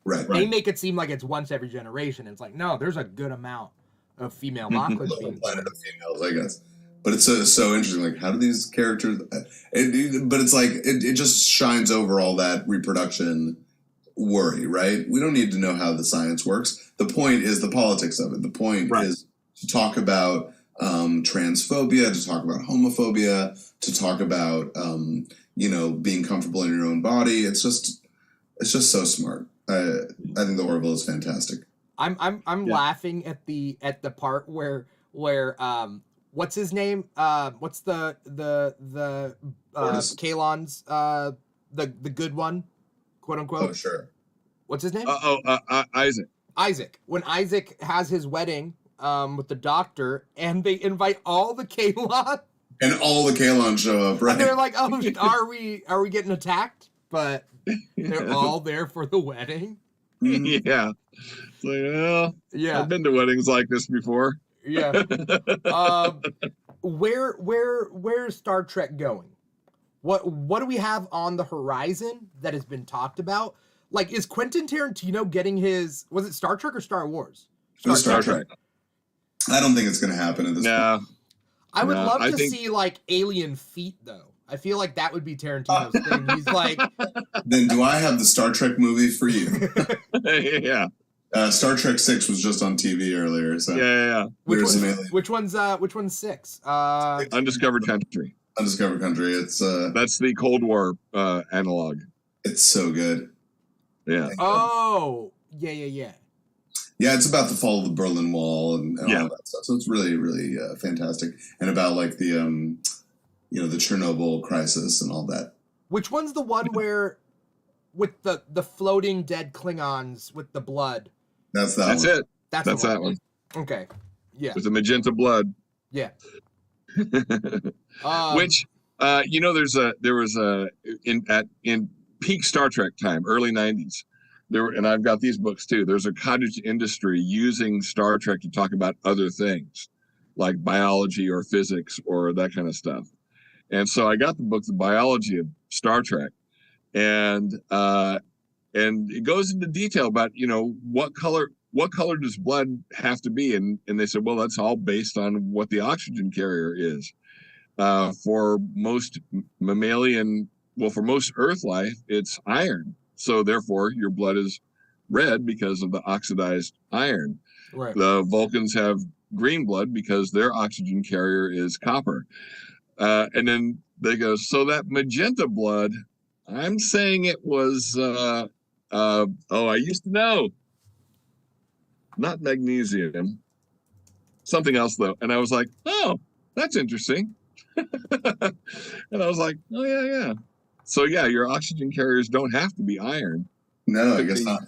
Right. They make it seem like it's once every generation. It's like, no, there's a good amount of female Moclans being planet of females, I guess. But it's so interesting. Like, how do these characters? But it's like it just shines over all that reproduction worry, right? We don't need to know how the science works. The point is the politics of it. The point is to talk about transphobia, to talk about homophobia, to talk about being comfortable in your own body. It's just so smart. I think the Orville is fantastic. I'm laughing at the part where what's his name? What's the Kaelon's the good one, quote unquote? Oh, sure. What's his name? Isaac. Isaac. When Isaac has his wedding with the doctor, and they invite all the Kaelon, and all the Kaelon show up, right? And they're like, "Oh, are we getting attacked?" But they're all there for the wedding. Yeah. It's like, well, I've been to weddings like this before. Yeah. Where's Star Trek going? What do we have on the horizon that has been talked about? Like, is Quentin Tarantino getting his? Was it Star Trek or Star Wars? Star Trek. I don't think it's going to happen at this point. I would love to see like alien feet, though. I feel like that would be Tarantino's thing. He's like, then do I have the Star Trek movie for you? Yeah. Star Trek 6 was just on TV earlier. So yeah. Which one's 6? Undiscovered Country. Undiscovered Country. It's that's the Cold War analog. It's so good. Yeah. Oh, yeah. Yeah, it's about the fall of the Berlin Wall and all that stuff. So it's really, really fantastic, and about like the the Chernobyl crisis and all that. Which one's the one where with the floating dead Klingons with the blood? That's that. That's one. it. That's that one. Okay. Yeah. With the magenta blood. Yeah. Which there was in peak Star Trek time, early 90s. And I've got these books too. There's a cottage industry using Star Trek to talk about other things like biology or physics or that kind of stuff. And so I got the book, The Biology of Star Trek, and it goes into detail about, what color does blood have to be? And they said, well, that's all based on what the oxygen carrier is. For most for most Earth life, it's iron. So therefore, your blood is red because of the oxidized iron. Right. The Vulcans have green blood because their oxygen carrier is copper. And then they go, so that magenta blood, I'm saying it was, I used to know. Not magnesium. Something else, though. And I was like, oh, that's interesting. And I was like, oh, yeah. So, yeah, your oxygen carriers don't have to be iron. No, I guess not.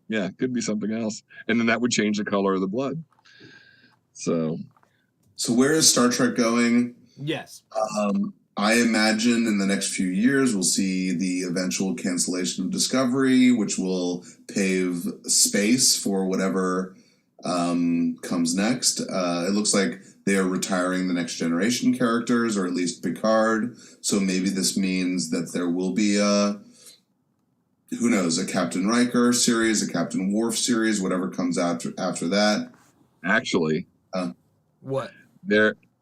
Yeah, it could be something else. And then that would change the color of the blood. So where is Star Trek going? Yes. I imagine in the next few years we'll see the eventual cancellation of Discovery, which will pave space for whatever comes next. It looks like they are retiring the Next Generation characters, or at least Picard. So maybe this means that there will be a Captain Riker series, a Captain Worf series, whatever comes after that. Actually, what?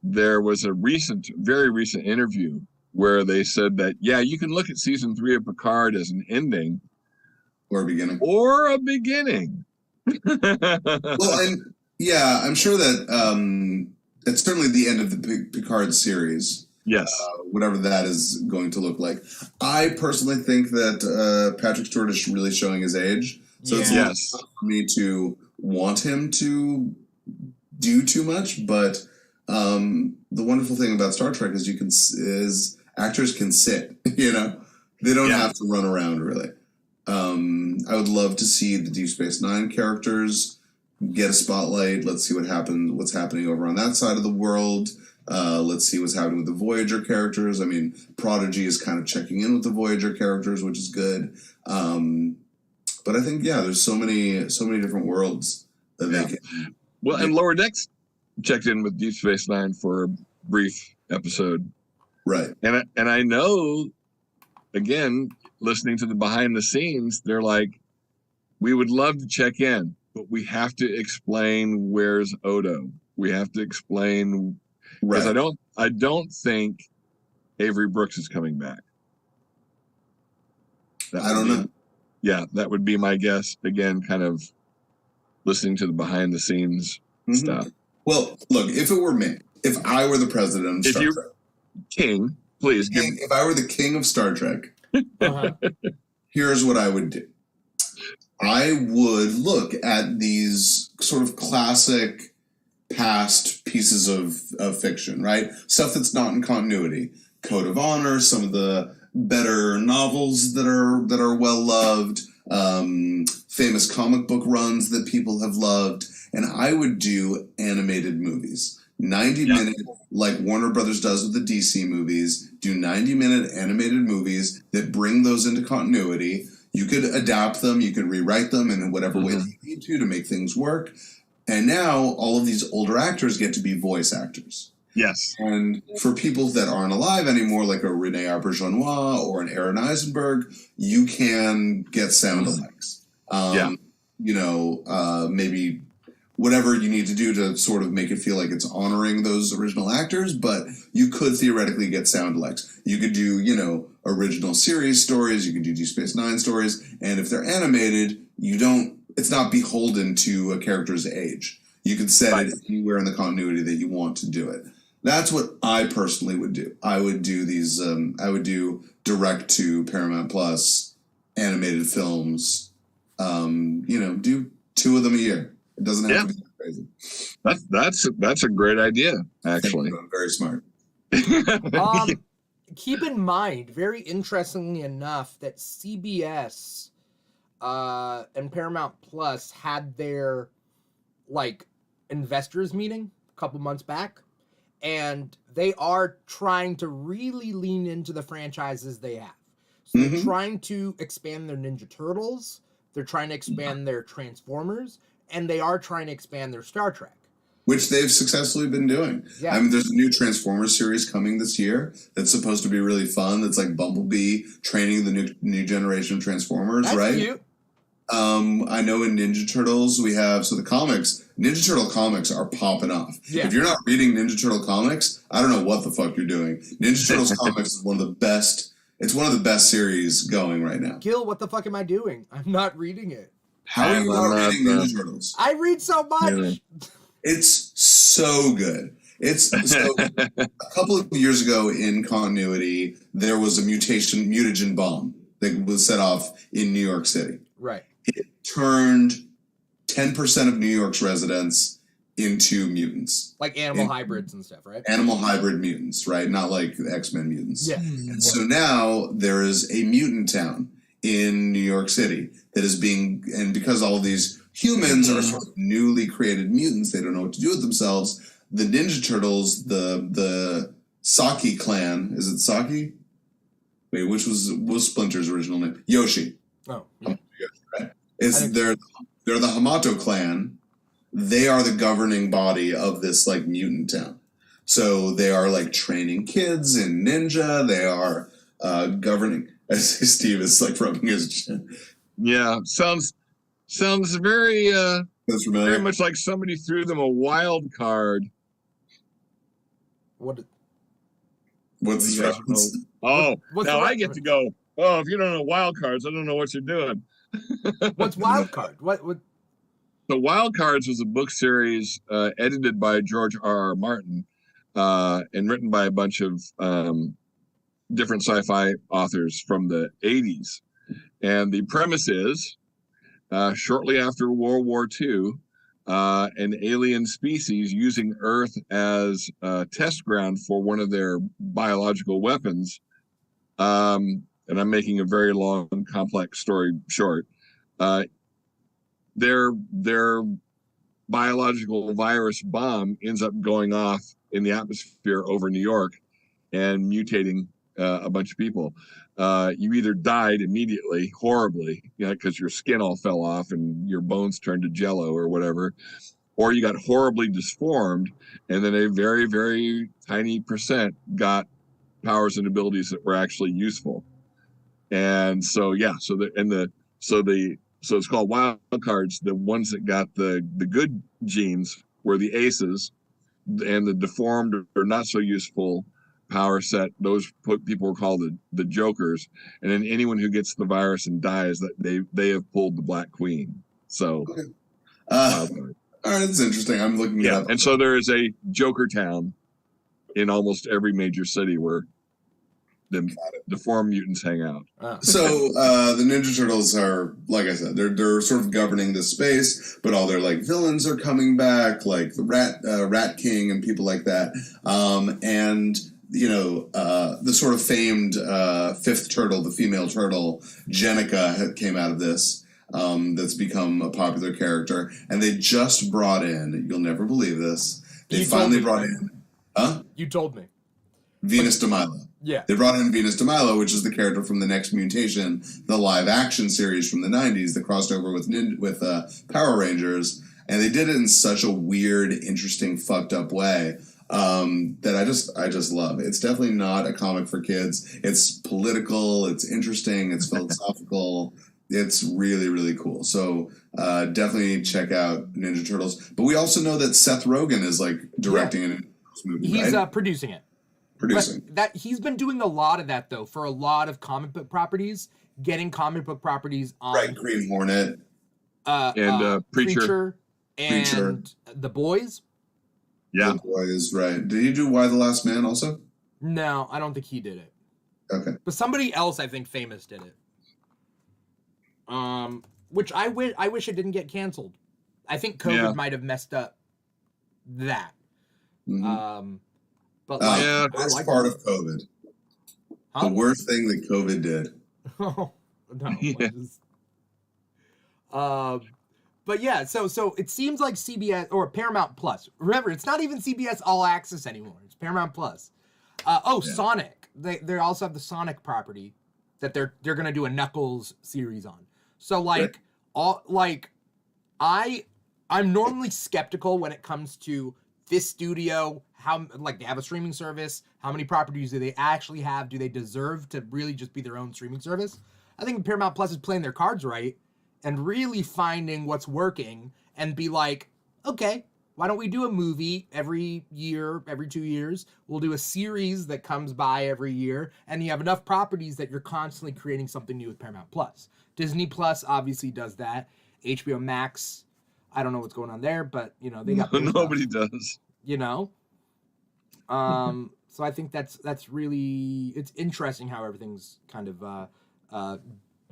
There was a very recent interview where they said that, you can look at season 3 of Picard as an ending. Or a beginning. Well, I'm sure that it's certainly the end of the Picard series. Yes. Whatever that is going to look like. I personally think that Patrick Stewart is really showing his age. So it's not for me to want him to do too much, but the wonderful thing about Star Trek is actors can sit, they don't have to run around really. I would love to see the Deep Space Nine characters get a spotlight. Let's see what's happening over on that side of the world. Let's see what's happening with the Voyager characters. I mean, Prodigy is kind of checking in with the Voyager characters, which is good. But I think, there's so many different worlds that they can. Well, and Lower Decks checked in with Deep Space Nine for a brief episode. Right. And I know, again, listening to the behind the scenes, they're like, we would love to check in, but we have to explain where's Odo. We have to explain, because I don't think Avery Brooks is coming back. I don't know. Yeah, that would be my guess. Again, kind of listening to the behind the scenes stuff. Well, look, if it were me, if I were the president of Star Trek. King, please. If I were the king of Star Trek, here's what I would do. I would look at these sort of classic past pieces of fiction, right? Stuff that's not in continuity. Code of Honor, some of the better novels that are well loved, famous comic book runs that people have loved, and I would do animated movies. 90-minute, like Warner Brothers does with the DC movies, do 90-minute animated movies that bring those into continuity. You could adapt them, you could rewrite them in whatever way that you need to make things work. And now all of these older actors get to be voice actors. Yes. And for people that aren't alive anymore, like a René Auberjonois or an Aaron Eisenberg, you can get sound alikes. Maybe whatever you need to do to sort of make it feel like it's honoring those original actors, but you could theoretically get sound alikes. You could do, original series stories, you could do Deep Space Nine stories, and if they're animated, it's not beholden to a character's age. You could set it anywhere in the continuity that you want to do it. That's what I personally would do. I would do these, I would do direct to Paramount Plus animated films, do 2 of them a year. It doesn't have to be crazy. That's a great idea, actually. I'm very smart. Keep in mind, very interestingly enough, that CBS and Paramount Plus had their investors meeting a couple months back, and they are trying to really lean into the franchises they have. So they're trying to expand their Ninja Turtles, they're trying to expand their Transformers, and they are trying to expand their Star Trek. Which they've successfully been doing. Yeah. I mean, there's a new Transformers series coming this year that's supposed to be really fun. That's like Bumblebee training the new generation of Transformers, That's right? cute. I know in Ninja Turtles we have, so the comics, Ninja Turtle comics are popping off. Yeah. If you're not reading Ninja Turtle comics, I don't know what the fuck you're doing. Ninja Turtles comics is one of the best, it's one of the best series going right now. Gil, what the fuck am I doing? I'm not reading it. How are you not reading Ninja Turtles? I read so much. Yeah. It's so good. A couple of years ago in continuity, there was a mutagen bomb that was set off in New York City. Right. It turned 10% of New York's residents into mutants. Like animal hybrids and stuff, right? Animal hybrid mutants, right? Not like the X-Men mutants. Yeah. And so now there is a mutant town in New York City that is and because all of these humans are sort of newly created mutants, they don't know what to do with themselves. The Ninja Turtles, the Saki clan, is it Saki? Wait, which was Splinter's original name? Yoshi. Oh, yeah. Right? They're the Hamato clan. They are the governing body of this mutant town. So they are training kids in ninja. They are governing. Steve is rubbing his chin. Yeah, sounds very That's familiar. very much like somebody threw them a wild card. What's this reference? Oh, What's now the I get to go. Oh, if you don't know wild cards, I don't know what you're doing. What's Wild Card? What? So Wild Cards was a book series edited by George R.R. Martin and written by a bunch of different sci-fi authors from the 80s. And the premise is, shortly after World War II, an alien species using Earth as a test ground for one of their biological weapons, and I'm making a very long, complex story short, their biological virus bomb ends up going off in the atmosphere over New York and mutating a bunch of people. You either died immediately, horribly, because your skin all fell off and your bones turned to jello or whatever, or you got horribly disformed, and then a very, very tiny percent got powers and abilities that were actually useful. And so, yeah, so it's called Wild Cards. The ones that got the good genes were the aces, and the deformed or not so useful power set, those people were called the jokers. And then anyone who gets the virus and dies, that they have pulled the Black Queen. So okay. All right, that's interesting. I'm looking it up. And so there is a Joker town in almost every major city where the deformed mutants hang out. So the Ninja Turtles are, like I said, they're sort of governing this space, but all their villains are coming back, like the Rat King and people like that. And the sort of famed fifth turtle, the female turtle, Jenica, came out of this. That's become a popular character, and they just brought in. You'll never believe this. They finally brought in. Huh? You told me. Venus de Milo. Yeah. They brought in Venus de Milo, which is the character from The Next Mutation, the live action series from the 90s that crossed over with Power Rangers. And they did it in such a weird, interesting, fucked up way that I just love. It's definitely not a comic for kids. It's political, it's interesting, it's philosophical. It's really, really cool. So definitely check out Ninja Turtles. But we also know that Seth Rogen is like directing an movie. He's right? producing it. Producing. But that he's been doing a lot of that though for a lot of comic book properties, getting comic book properties on Right, Green Hornet. And Preacher. And The Boys. Yeah. The Boys, right. Did he do Why the Last Man also? No, I don't think he did it. Okay. But somebody else, I think, famous did it. Which I wish it didn't get canceled. I think COVID might have messed up that. Mm-hmm. But like, yeah, that's like part of COVID. Huh? The worst thing that COVID did. Oh no. Yeah. But yeah, so it seems like CBS or Paramount Plus. Remember, it's not even CBS All Access anymore. It's Paramount Plus. Sonic. They also have the Sonic property that they're gonna do a Knuckles series on. So like I'm normally skeptical when it comes to this studio, how like they have a streaming service, how many properties do they actually have? Do they deserve to really just be their own streaming service? I think Paramount Plus is playing their cards right and really finding what's working and be like, okay, why don't we do a movie every year, every 2 years? We'll do a series that comes by every year, and you have enough properties that you're constantly creating something new with Paramount Plus. Disney Plus obviously does that. HBO Max, I don't know what's going on there, but you know they got nobody does. You know, so I think that's really it's interesting how everything's kind of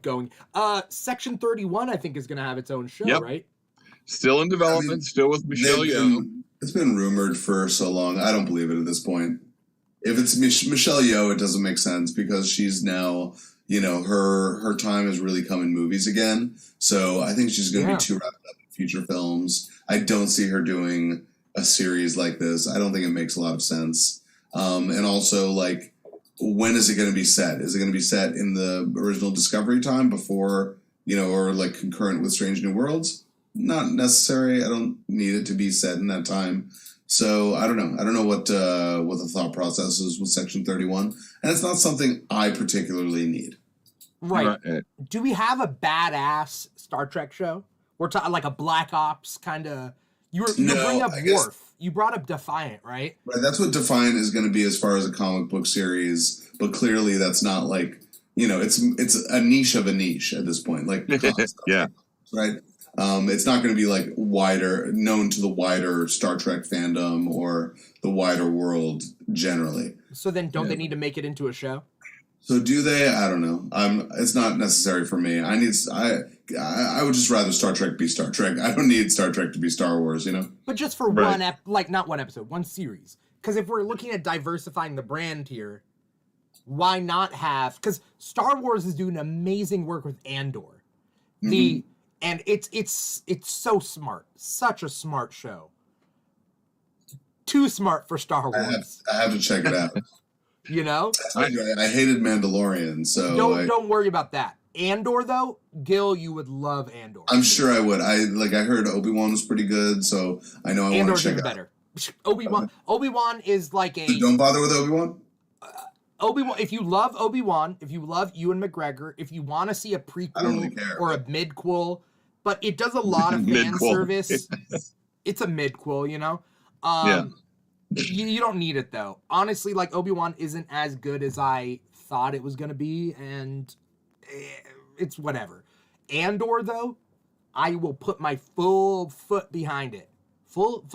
going. Section 31, I think, is going to have its own show, right? Still in development, still with Michelle Yeoh. It's been rumored for so long. I don't believe it at this point. If it's Michelle Yeoh, it doesn't make sense because she's now, you know, her time has really come in movies again. So I think she's going to be too wrapped up in future films. I don't see her doing a series like this. I don't think it makes a lot of sense. And also, like, when is it going to be set? Is it going to be set in the original Discovery time before, you know, or like concurrent with Strange New Worlds? Not necessary. I don't need it to be set in that time. So I don't know. I don't know what the thought process is with Section 31, and it's not something I particularly need. Right. Do we have a badass Star Trek show? We're talking like a Black Ops kind of. You bring up Worf. You brought up Defiant, right? Right. That's what Defiant is going to be as far as a comic book series, but clearly that's not like, you know, it's a niche of a niche at this point. Like yeah. Right. It's not going to be like known to the wider Star Trek fandom or the wider world generally. So then don't they need to make it into a show? So do they? I don't know. It's not necessary for me. I would just rather Star Trek be Star Trek. I don't need Star Trek to be Star Wars, you know? But just for not one episode, one series. Because if we're looking at diversifying the brand here, why not have... Because Star Wars is doing amazing work with Andor. And it's so smart. Such a smart show. Too smart for Star Wars. I have to check it out. You know? I hated Mandalorian, so... Don't worry about that. Andor, though, Gil, you would love Andor. I'm sure I would. I heard Obi-Wan was pretty good, so I know I want to check it out. Better. Obi-Wan is like a... So don't bother with Obi-Wan? Obi-Wan, if you love Obi-Wan, if you love Ewan McGregor, if you want to see a prequel I don't really care. Or a midquel, but it does a lot of fan service. It's a midquel, you know? You don't need it, though. Honestly, like, Obi-Wan isn't as good as I thought it was going to be, and it's whatever. Andor, though, I will put my full foot behind it. Full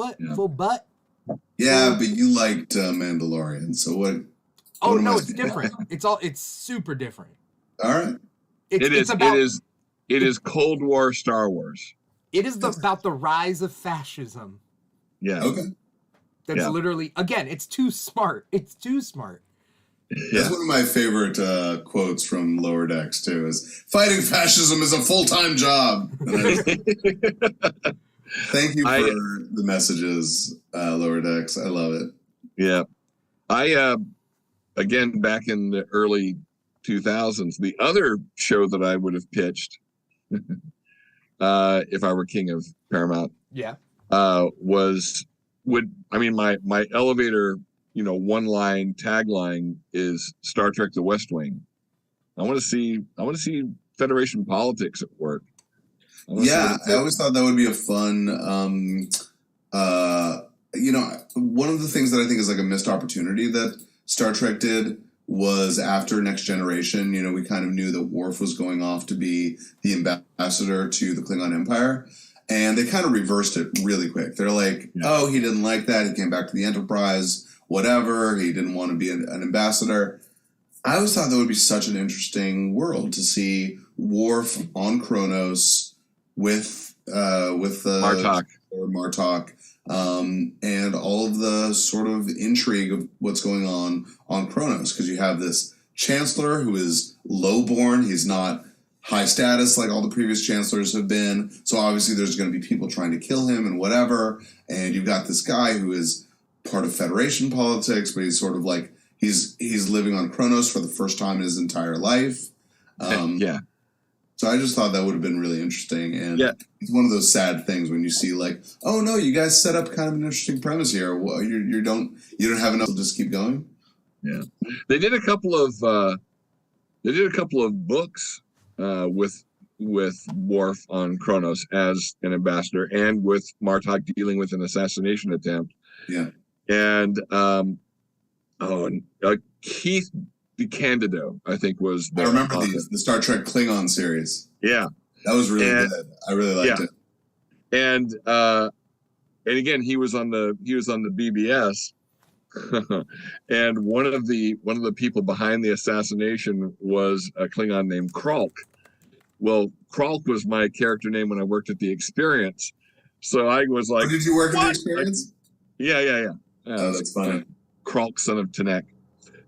butt. Yeah, but you liked Mandalorian, so what? Oh, no, it's different. It's super different. All right. It is Cold War Star Wars. It is about the rise of fascism. Yeah. Okay. That's literally, again, it's too smart. It's too smart. That's one of my favorite quotes from Lower Decks, too, is fighting fascism is a full-time job. Thank you for the messages, Lower Decks. I love it. Yeah. again, back in the early 2000s, the other show that I would have pitched, if I were king of Paramount, my elevator, one-line tagline is Star Trek: The West Wing. I want to see Federation politics at work. I always thought that would be a fun. One of the things that I think is like a missed opportunity that Star Trek did was after Next Generation. We kind of knew that Worf was going off to be the ambassador to the Klingon Empire, and they kind of reversed it really quick. They're like, oh, he didn't like that. He came back to the Enterprise, whatever. He didn't want to be an ambassador. I always thought that would be such an interesting world to see Worf on Kronos with Martok. And all of the sort of intrigue of what's going on Kronos, because you have this Chancellor who is low-born. He's not high status like all the previous Chancellors have been. So obviously there's going to be people trying to kill him and whatever. And you've got this guy who is part of Federation politics, but he's sort of like, he's living on Kronos for the first time in his entire life. So I just thought that would have been really interesting. And it's one of those sad things when you see like, oh no, you guys set up kind of an interesting premise here. Well, you don't have enough to just keep going. Yeah, they did a couple of books with Worf on Kronos as an ambassador, and with Martok dealing with an assassination attempt. Yeah, and Keith Candido, I think, was I remember the Star Trek Klingon series. Yeah, that was really good. I really liked it. And again, he was on the BBS, and one of the people behind the assassination was a Klingon named Kralk. Well, Kralk was my character name when I worked at the Experience. So I was like, did you work at the Experience? Yeah. Oh, that's funny. Kralk, son of Tanek.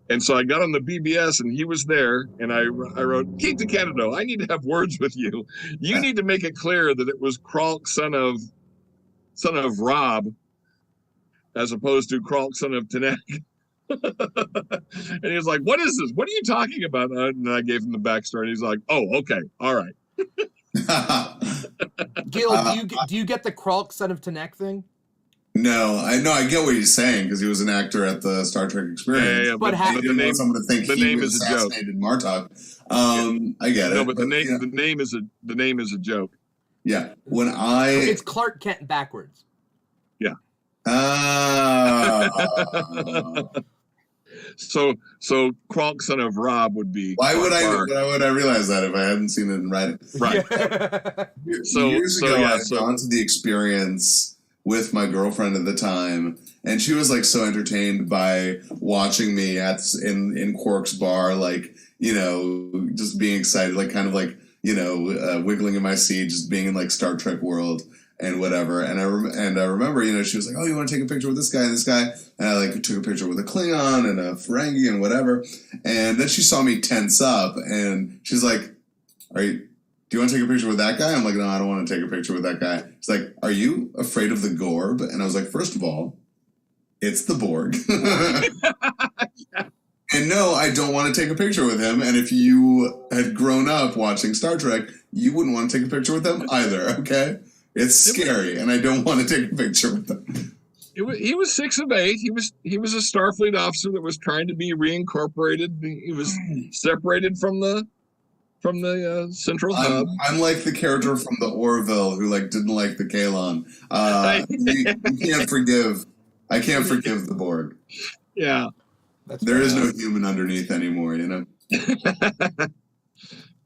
And so I got on the BBS, and he was there, and I wrote, Keeg Talks, I need to have words with you. You need to make it clear that it was Kralk, son of Rob, as opposed to Kralk, son of Tanek. And he was like, what is this? What are you talking about? And I gave him the backstory, and he's like, oh, okay, all right. Gil, do you get the Kralk, son of Tanek thing? No, I get what you're saying, because he was an actor at the Star Trek Experience. But I didn't want someone to think the he name is a joke. Martok. I get it. No, but the name is a joke. Yeah, it's Clark Kent backwards. Yeah. So Kralk, son of Rob, would be. Why would I realize that if I hadn't seen it in writing? Right. Years ago, I had gone to the Experience with my girlfriend at the time, and she was like so entertained by watching me in Quark's bar, like, just being excited, like kind of like, wiggling in my seat, just being in like Star Trek world and whatever. And I remember, she was like, oh, you want to take a picture with this guy and this guy? And I like took a picture with a Klingon and a Ferengi and whatever. And then she saw me tense up, and she's like, do you want to take a picture with that guy? I'm like, no, I don't want to take a picture with that guy. She's like, are you afraid of the Gorb? And I was like, first of all, it's the Borg. And no, I don't want to take a picture with him. And if you had grown up watching Star Trek, you wouldn't want to take a picture with him either, okay? It's scary, and I don't want to take a picture with him. He was 6 of 8. He was a Starfleet officer that was trying to be reincorporated. He was separated from the central hub. I'm like the character from the Orville who didn't like the Kalon. You can't forgive. I can't forgive the Borg. Yeah, there is no human underneath anymore.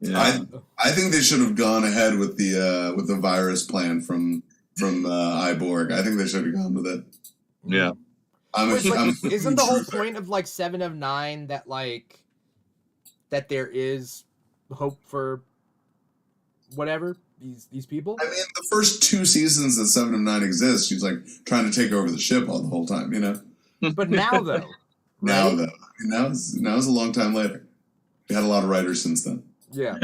Yeah. I think they should have gone ahead with the virus plan from Iborg. I think they should have gone with it. Yeah. Isn't the whole point of 7 of 9 that that there is hope for whatever these people? I mean, the first 2 seasons that 7 of 9 exists, she's trying to take over the ship all the whole time, But now though, now it's a long time later. We had a lot of writers since then. Yeah.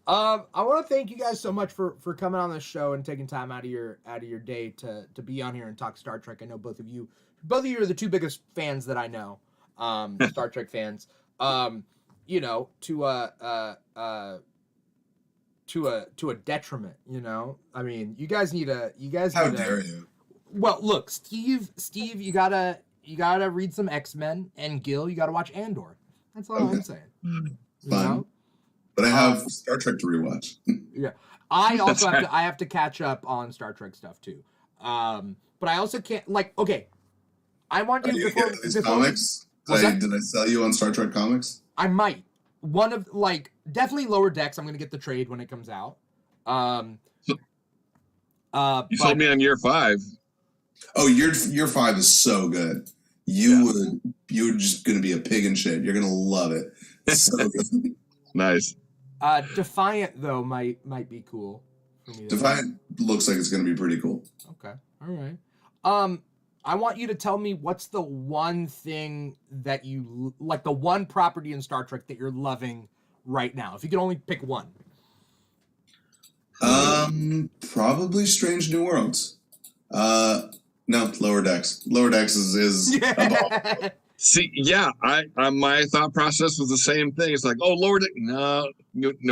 I want to thank you guys so much for coming on this show and taking time out of your day to be on here and talk Star Trek. I know both of you are the two biggest fans that I know, Star Trek fans. You know, to a detriment. You know, I mean, you guys need a. How dare you? Well, look, Steve, you gotta read some X-Men, and Gil, you gotta watch Andor. That's all I'm saying. Fine. You know? But I have Star Trek to rewatch. Yeah, I also have to catch up on Star Trek stuff too. But I also can't okay. I want you before comics. Did I sell you on Star Trek comics? I might. One of definitely Lower Decks. I'm gonna get the trade when it comes out. You sold me on year 5. Oh, year 5 is so good. You're just gonna be a pig in shit. You're gonna love it. It's so good. Nice. Defiant though might be cool for me. Defiant looks like it's gonna be pretty cool. Okay. All right. I want you to tell me what's the one thing that you like, the one property in Star Trek that you're loving right now. If you could only pick one. Probably Strange New Worlds. No, Lower Decks. Lower Decks is above. See, yeah, my thought process was the same thing. It's like, oh, Lower Deck, no,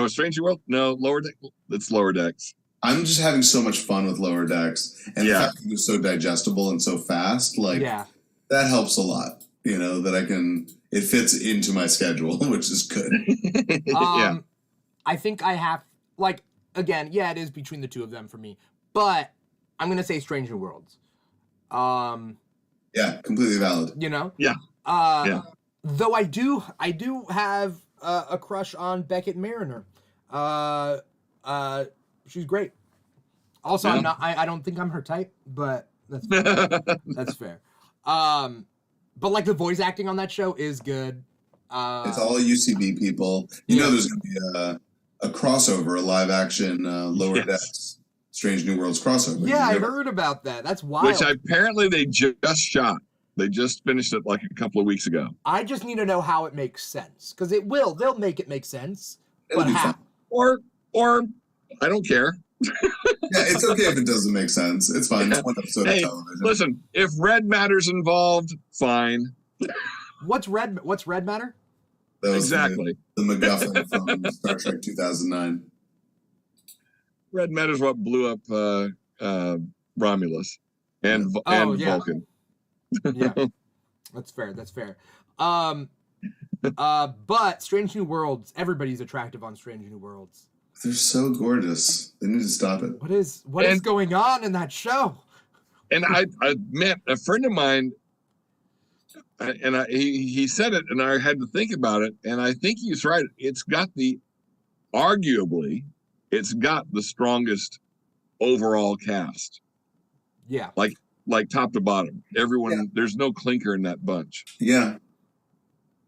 Strange New World, no, Lower Deck, it's Lower Decks. I'm just having so much fun with Lower Decks, and the fact that it's so digestible and so fast, that helps a lot. You know, that it fits into my schedule, which is good. I think I have, again, it is between the two of them for me, but I'm gonna say Strange New Worlds. Yeah, completely valid. You know? Yeah. Though I do have a crush on Beckett Mariner. She's great. Also, I don't think I'm her type, but that's fair. That's fair. But the voice acting on that show is good. It's all UCB people. You know, there's going to be a crossover, a live action Lower Decks Strange New Worlds crossover. Yeah, I heard about that. That's wild. Which apparently they just shot. They just finished it a couple of weeks ago. I just need to know how it makes sense, because they'll make it make sense. But how? Or I don't care. It's okay if it doesn't make sense. It's fine. It's one episode of television. Listen, if red matter's involved, fine. What's red matter? That was exactly the MacGuffin from Star Trek 2009. Red matter's what blew up Romulus and Vulcan. Yeah, that's fair. But Strange New Worlds, everybody's attractive on Strange New Worlds. They're so gorgeous. They need to stop it. What is going on in that show? And I met a friend of mine, and he said it, and I had to think about it, and I think he's right. It's got the strongest overall cast. Yeah. Like top to bottom. Everyone, there's no clinker in that bunch. Yeah.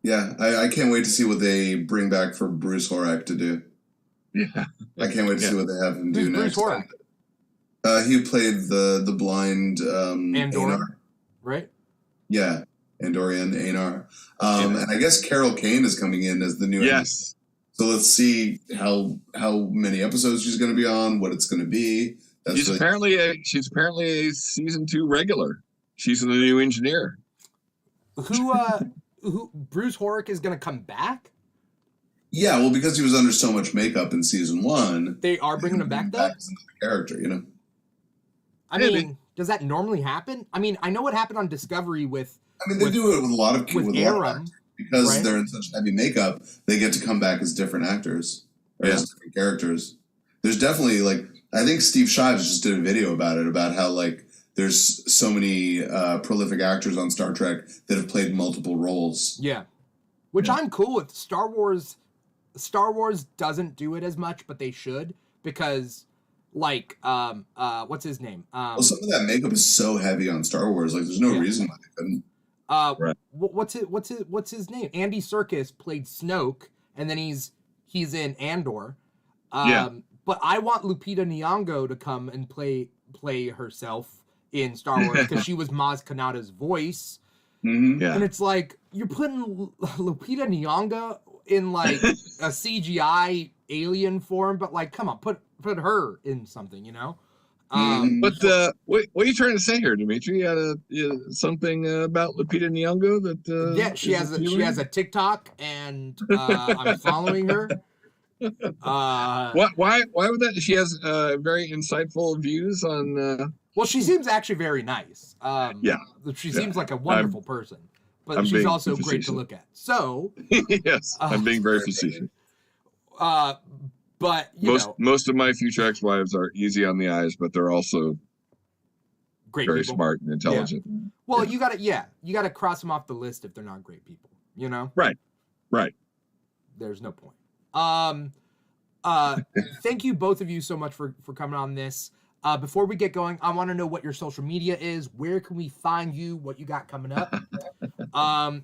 Yeah. I can't wait to see what they bring back for Bruce Horak to do. Yeah. I can't wait to see what they have him do next. Bruce Horak? He played the blind Andor, Anar. right? Yeah. Andorian, Anar. And I guess Carol Kane is coming in as the new Yes. So let's see how many episodes she's going to be on, what it's going to be. She's apparently a season 2 regular. She's the new engineer. Who Bruce Horak is going to come back? Yeah, well, because he was under so much makeup in season 1, they are bringing him back though. As another character, you know. I mean, does that normally happen? I mean, I know what happened on Discovery with. I mean, they do it with a lot of Aram, because they're in such heavy makeup. They get to come back as different actors or as different characters. There's definitely I think Steve Shives just did a video about it, about how there's so many prolific actors on Star Trek that have played multiple roles. Yeah, which I'm cool with. Star Wars doesn't do it as much, but they should, because what's his name? Well, some of that makeup is so heavy on Star Wars. There's no reason why they couldn't. Right. What's his name? Andy Serkis played Snoke, and then he's in Andor. But I want Lupita Nyong'o to come and play herself in Star Wars, because she was Maz Kanata's voice. Mm-hmm. Yeah. And it's you're putting Lupita Nyong'o in a CGI alien form, but like, come on, put her in something, you know? But what are you trying to say here, Dimithri? You had something about Lupita Nyong'o that yeah, she has a TikTok, and I'm following her. Why would that? She has very insightful views on. Well, she seems actually very nice. Yeah, she seems like a wonderful person, but I'm she's also great to look at. So yes, I'm being very facetious. But most of my future ex-wives are easy on the eyes, but they're also great, very people. smart and intelligent. Yeah. Well, you gotta cross them off the list if they're not great people. You know, right. There's no point. Thank you both of you so much for coming on this. Before we get going, I want to know what your social media is. Where can we find you? What you got coming up?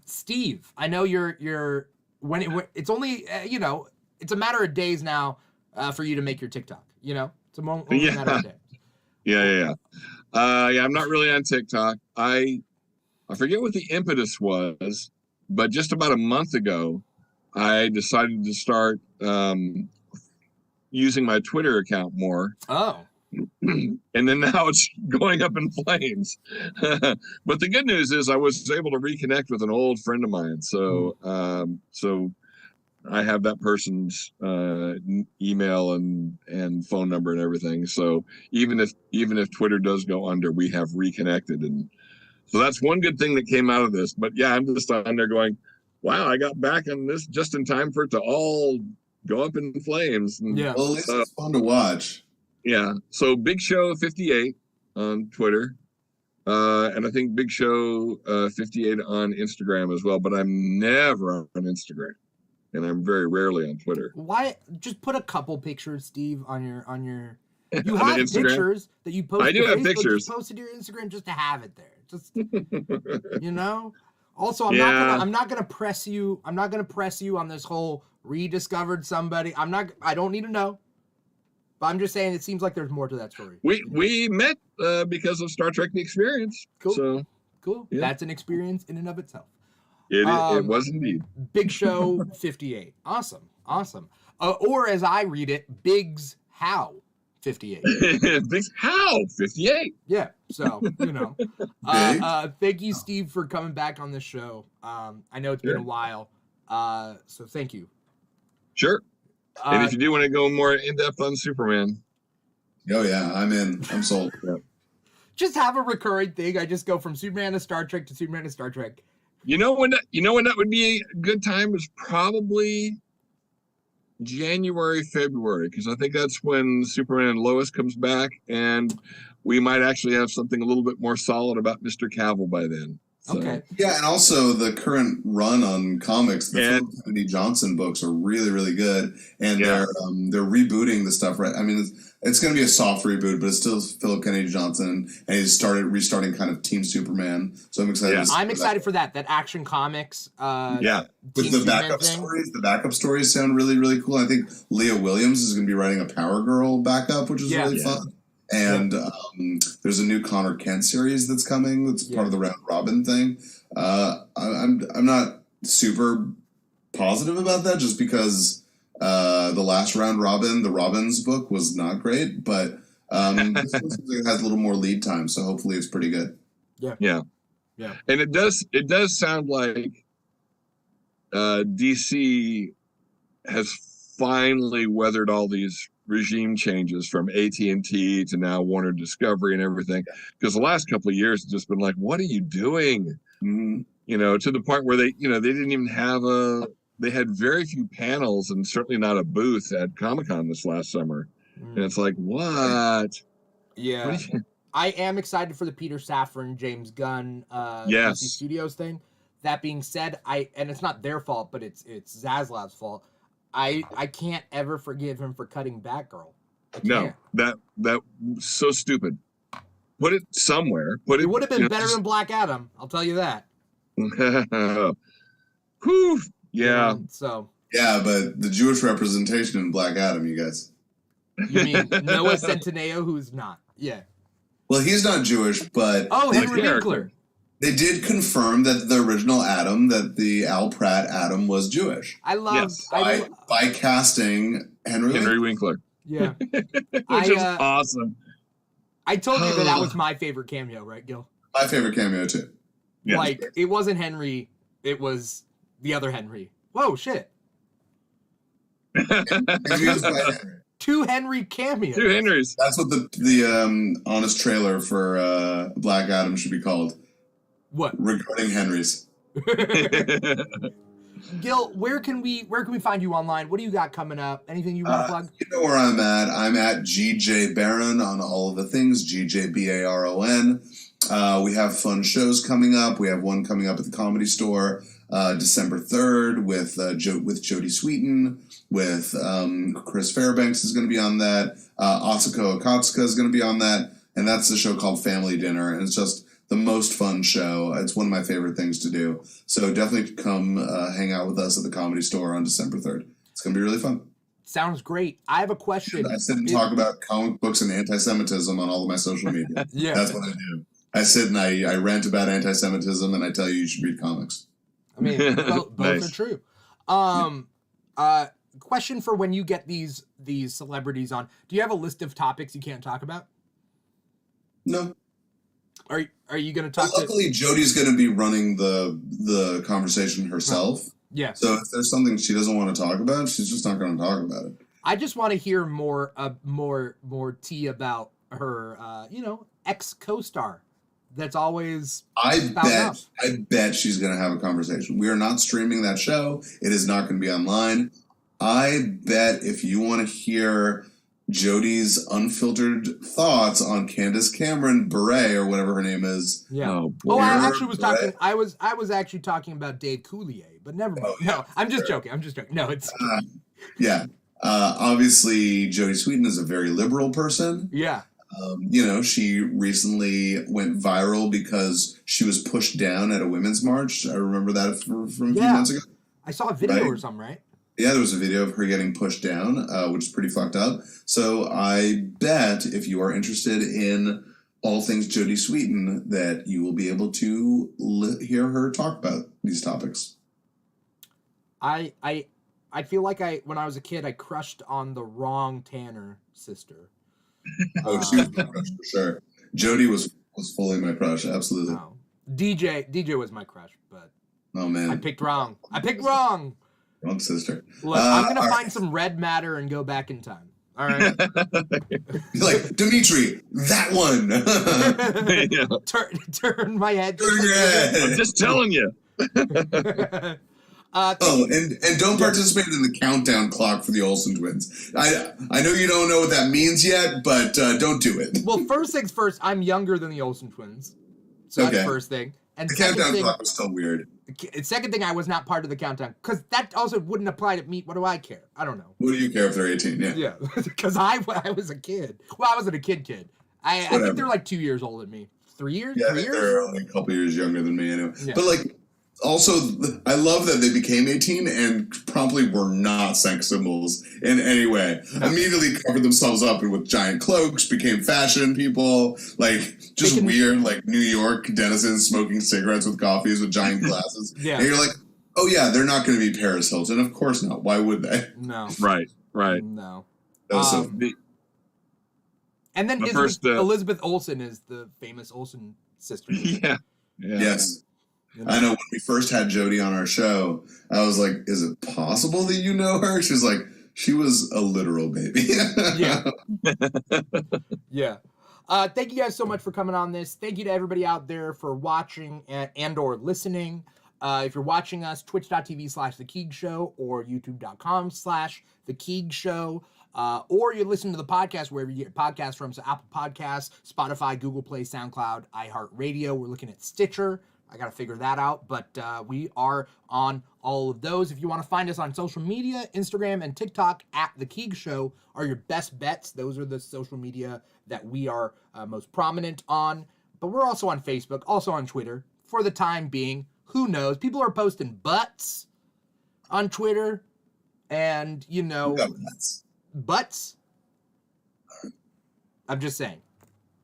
Steve, I know you're it's only it's a matter of days now for you to make your TikTok. You know, it's a only matter of days. Yeah. I'm not really on TikTok. I forget what the impetus was, but just about a month ago, I decided to start using my Twitter account more. Oh. And then now it's going up in flames. But the good news is I was able to reconnect with an old friend of mine. So I have that person's email and phone number and everything. So even if Twitter does go under, we have reconnected. And so that's one good thing that came out of this. But yeah, I'm just on there going, wow, I got back on this just in time for it to all go up in flames. And yeah. Well, at least it's fun to watch. Yeah. So Big Show 58 on Twitter. And I think Big Show 58 on Instagram as well, but I'm never on Instagram. And I'm very rarely on Twitter. Why? Just put a couple pictures, Steve, on your. You have pictures that you post. I do have Facebook, pictures. Just post it to your Instagram just to have it there. Just Also, I'm not gonna press you. I'm not gonna press you on this whole rediscovered somebody. I don't need to know. But I'm just saying it seems like there's more to that story. We met because of Star Trek: The Experience. Cool. So cool. Yeah. That's an experience in and of itself. It was indeed. Big Show 58. Awesome. Or as I read it, Biggs How 58. Biggs How 58. Yeah. So, thank you, Steve, for coming back on this show. I know it's been a while. So thank you. Sure. And if you do want to go more in depth on Superman. Oh yeah, I'm in. I'm sold. Yeah. Just have a recurring thing. I just go from Superman to Star Trek to Superman to Star Trek. You know when that would be a good time is probably January, February, because I think that's when Superman and Lois comes back, and we might actually have something a little bit more solid about Mr. Cavill by then. So. Okay. Yeah, and also the current run on comics, the Philip Kennedy Johnson books are really, really good, and they're rebooting the stuff. Right? I mean, it's going to be a soft reboot, but it's still Philip Kennedy Johnson, and he's restarting kind of Team Superman. So I'm excited. Yeah. I'm excited for that Action Comics. With the backup stories, the backup stories sound really, really cool. I think Leah Williams is going to be writing a Power Girl backup, which is really fun. And there's a new Connor Kent series that's coming. That's part of the Round Robin thing. I'm not super positive about that, just because the last Round Robin, the Robins book, was not great. But this one has a little more lead time, so hopefully it's pretty good. Yeah. And it does sound like DC has finally weathered all these regime changes from AT&T to now Warner Discovery and everything, because the last couple of years it's just been like, what are you doing? Mm-hmm. To the point where they didn't even have they had very few panels and certainly not a booth at Comic-Con this last summer. And it's like, what? Yeah. What I am excited for the Peter Safran, James Gunn, yes. DC Studios thing. That being said, and it's not their fault, but it's Zaslav's fault. I can't ever forgive him for cutting Batgirl. No, that so stupid. Put it somewhere. It would have been better than Black Adam. I'll tell you that. Whew. Yeah. So. Yeah, but the Jewish representation in Black Adam, you guys. You mean Noah Centineo, who's not? Yeah. Well, he's not Jewish, but Henry Winkler. They did confirm that the original Adam, that the Al Pratt Adam was Jewish. I love by casting Henry Winkler. Yeah. Which is awesome. I told you that was my favorite cameo, right, Gil? My favorite cameo too. Yes. Like, it wasn't Henry, it was the other Henry. Whoa, shit. Two Henry cameos. Two Henrys. That's what the honest trailer for Black Adam should be called. What? Regarding Henrys. Gil, where can we find you online? What do you got coming up? Anything you want to plug? You know where I'm at. I'm at GJ Baron on all of the things. GJBaron. We have fun shows coming up. We have one coming up at the Comedy Store December 3rd with Jodie Sweetin, with Chris Fairbanks is going to be on that. Atsuko Akatsuka is going to be on that. And that's the show called Family Dinner. And it's just the most fun show. It's one of my favorite things to do. So definitely come hang out with us at the Comedy Store on December 3rd. It's going to be really fun. Sounds great. I have a question. I sit and talk about comic books and anti-Semitism on all of my social media. Yeah. That's what I do. I sit and I rant about anti-Semitism and I tell you should read comics. I mean, both Nice. are true. Question for when you get these celebrities on. Do you have a list of topics you can't talk about? No. Are you going to talk Luckily, Jodie's going to be running the conversation herself. Yeah. So if there's something she doesn't want to talk about, she's just not going to talk about it. I just want to hear more tea about her, ex co-star. That's always I bet she's going to have a conversation. We are not streaming that show. It is not going to be online. I bet if you want to hear Jodie's unfiltered thoughts on Candace Cameron Bure or whatever her name is. Yeah. I actually was talking. I was actually talking about Dave Coulier, but never mind. No, I'm just joking. No, it's yeah. Obviously, Jodie Sweetin is a very liberal person. Yeah. She recently went viral because she was pushed down at a women's march. I remember that from a few months ago. I saw a video or something, right? Yeah, there was a video of her getting pushed down, which is pretty fucked up. So I bet if you are interested in all things Jodie Sweetin, that you will be able to hear her talk about these topics. I feel like when I was a kid, I crushed on the wrong Tanner sister. Oh, she was my crush for sure. Jodie was fully my crush, absolutely. No. DJ was my crush, but oh man, I picked wrong. Wrong sister. Look, I'm gonna find some red matter and go back in time. All right. Like Dimithri, that one. Turn my head. Turn your head. I'm just telling you. And don't participate in the countdown clock for the Olsen twins. I know you don't know what that means yet, but don't do it. Well, first things first, I'm younger than the Olsen twins. So that's the first thing. And the countdown clock was still weird. Second thing, I was not part of the countdown. Because that also wouldn't apply to me. What do I care? I don't know. What do you care if they're 18? Yeah. Yeah. Because I was a kid. Well, I wasn't a kid. I think they're like 2 years older than me. 3 years? Yeah, 3 years? they're only a couple years younger than me anyway. Yeah. But like, also, I love that they became 18 and promptly were not sex symbols in any way. Immediately covered themselves up with giant cloaks, became fashion people, like just weird, like New York denizens smoking cigarettes with coffees with giant glasses. Yeah. And you're like, oh yeah, they're not going to be Paris Hilton. Of course not. Why would they? No. Right. No. And then Elizabeth Olsen is the famous Olsen sister. Yeah. Yes. I know when we first had Jodie on our show, I was like, is it possible that you know her? She's like, she was a literal baby. Yeah. Yeah. Thank you guys so much for coming on this. Thank you to everybody out there for watching and or listening. If you're watching us, twitch.tv/The Keeg Show or youtube.com/The Keeg Show. Or you listen to the podcast wherever you get podcasts from. So Apple Podcasts, Spotify, Google Play, SoundCloud, iHeartRadio. We're looking at Stitcher. I got to figure that out, but we are on all of those. If you want to find us on social media, Instagram and TikTok @The Keeg Show are your best bets. Those are the social media that we are most prominent on. But we're also on Facebook, also on Twitter. For the time being, who knows? People are posting butts on Twitter, and butts. I'm just saying.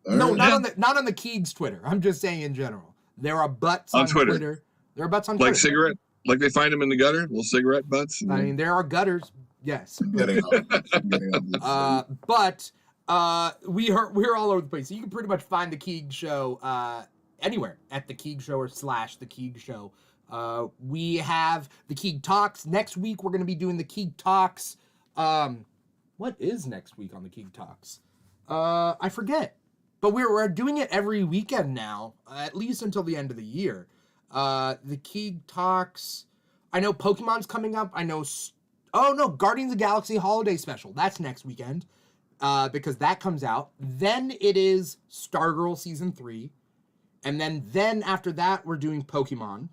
No, not on the Keeg's Twitter. I'm just saying in general. There are butts On on Twitter. Twitter. There are butts on Like Twitter. cigarette, like they find them in the gutter, little cigarette butts. I mean, there are gutters. Yes. Getting up. But we're all over the place. So you can pretty much find the Keeg Show anywhere at the Keeg Show or / the Keeg Show. We have the Keeg Talks. Next week we're going to be doing the Keeg Talks. What is next week on the Keeg Talks? I forget. But we're doing it every weekend now, at least until the end of the year. The Keeg Talks. I know Pokemon's coming up. I know. Oh no, Guardians of the Galaxy Holiday Special. That's next weekend, because that comes out. Then it is Stargirl Season 3, and then after that we're doing Pokemon,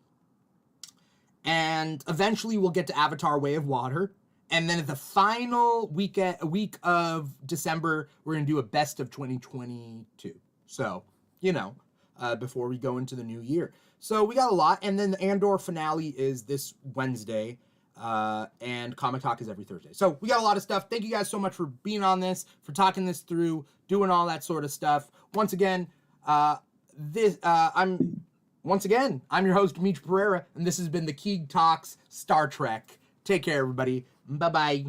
and eventually we'll get to Avatar: Way of Water, and then at the final week of December we're gonna do a best of 2022. So before we go into the new year. So we got a lot, and then the Andor finale is this Wednesday. And Comic Talk is every Thursday. So we got a lot of stuff. Thank you guys so much for being on this, for talking this through, doing all that sort of stuff. Once again, I'm your host, Dimithri Perera, and this has been the Keeg Talks Star Trek. Take care, everybody. Bye-bye.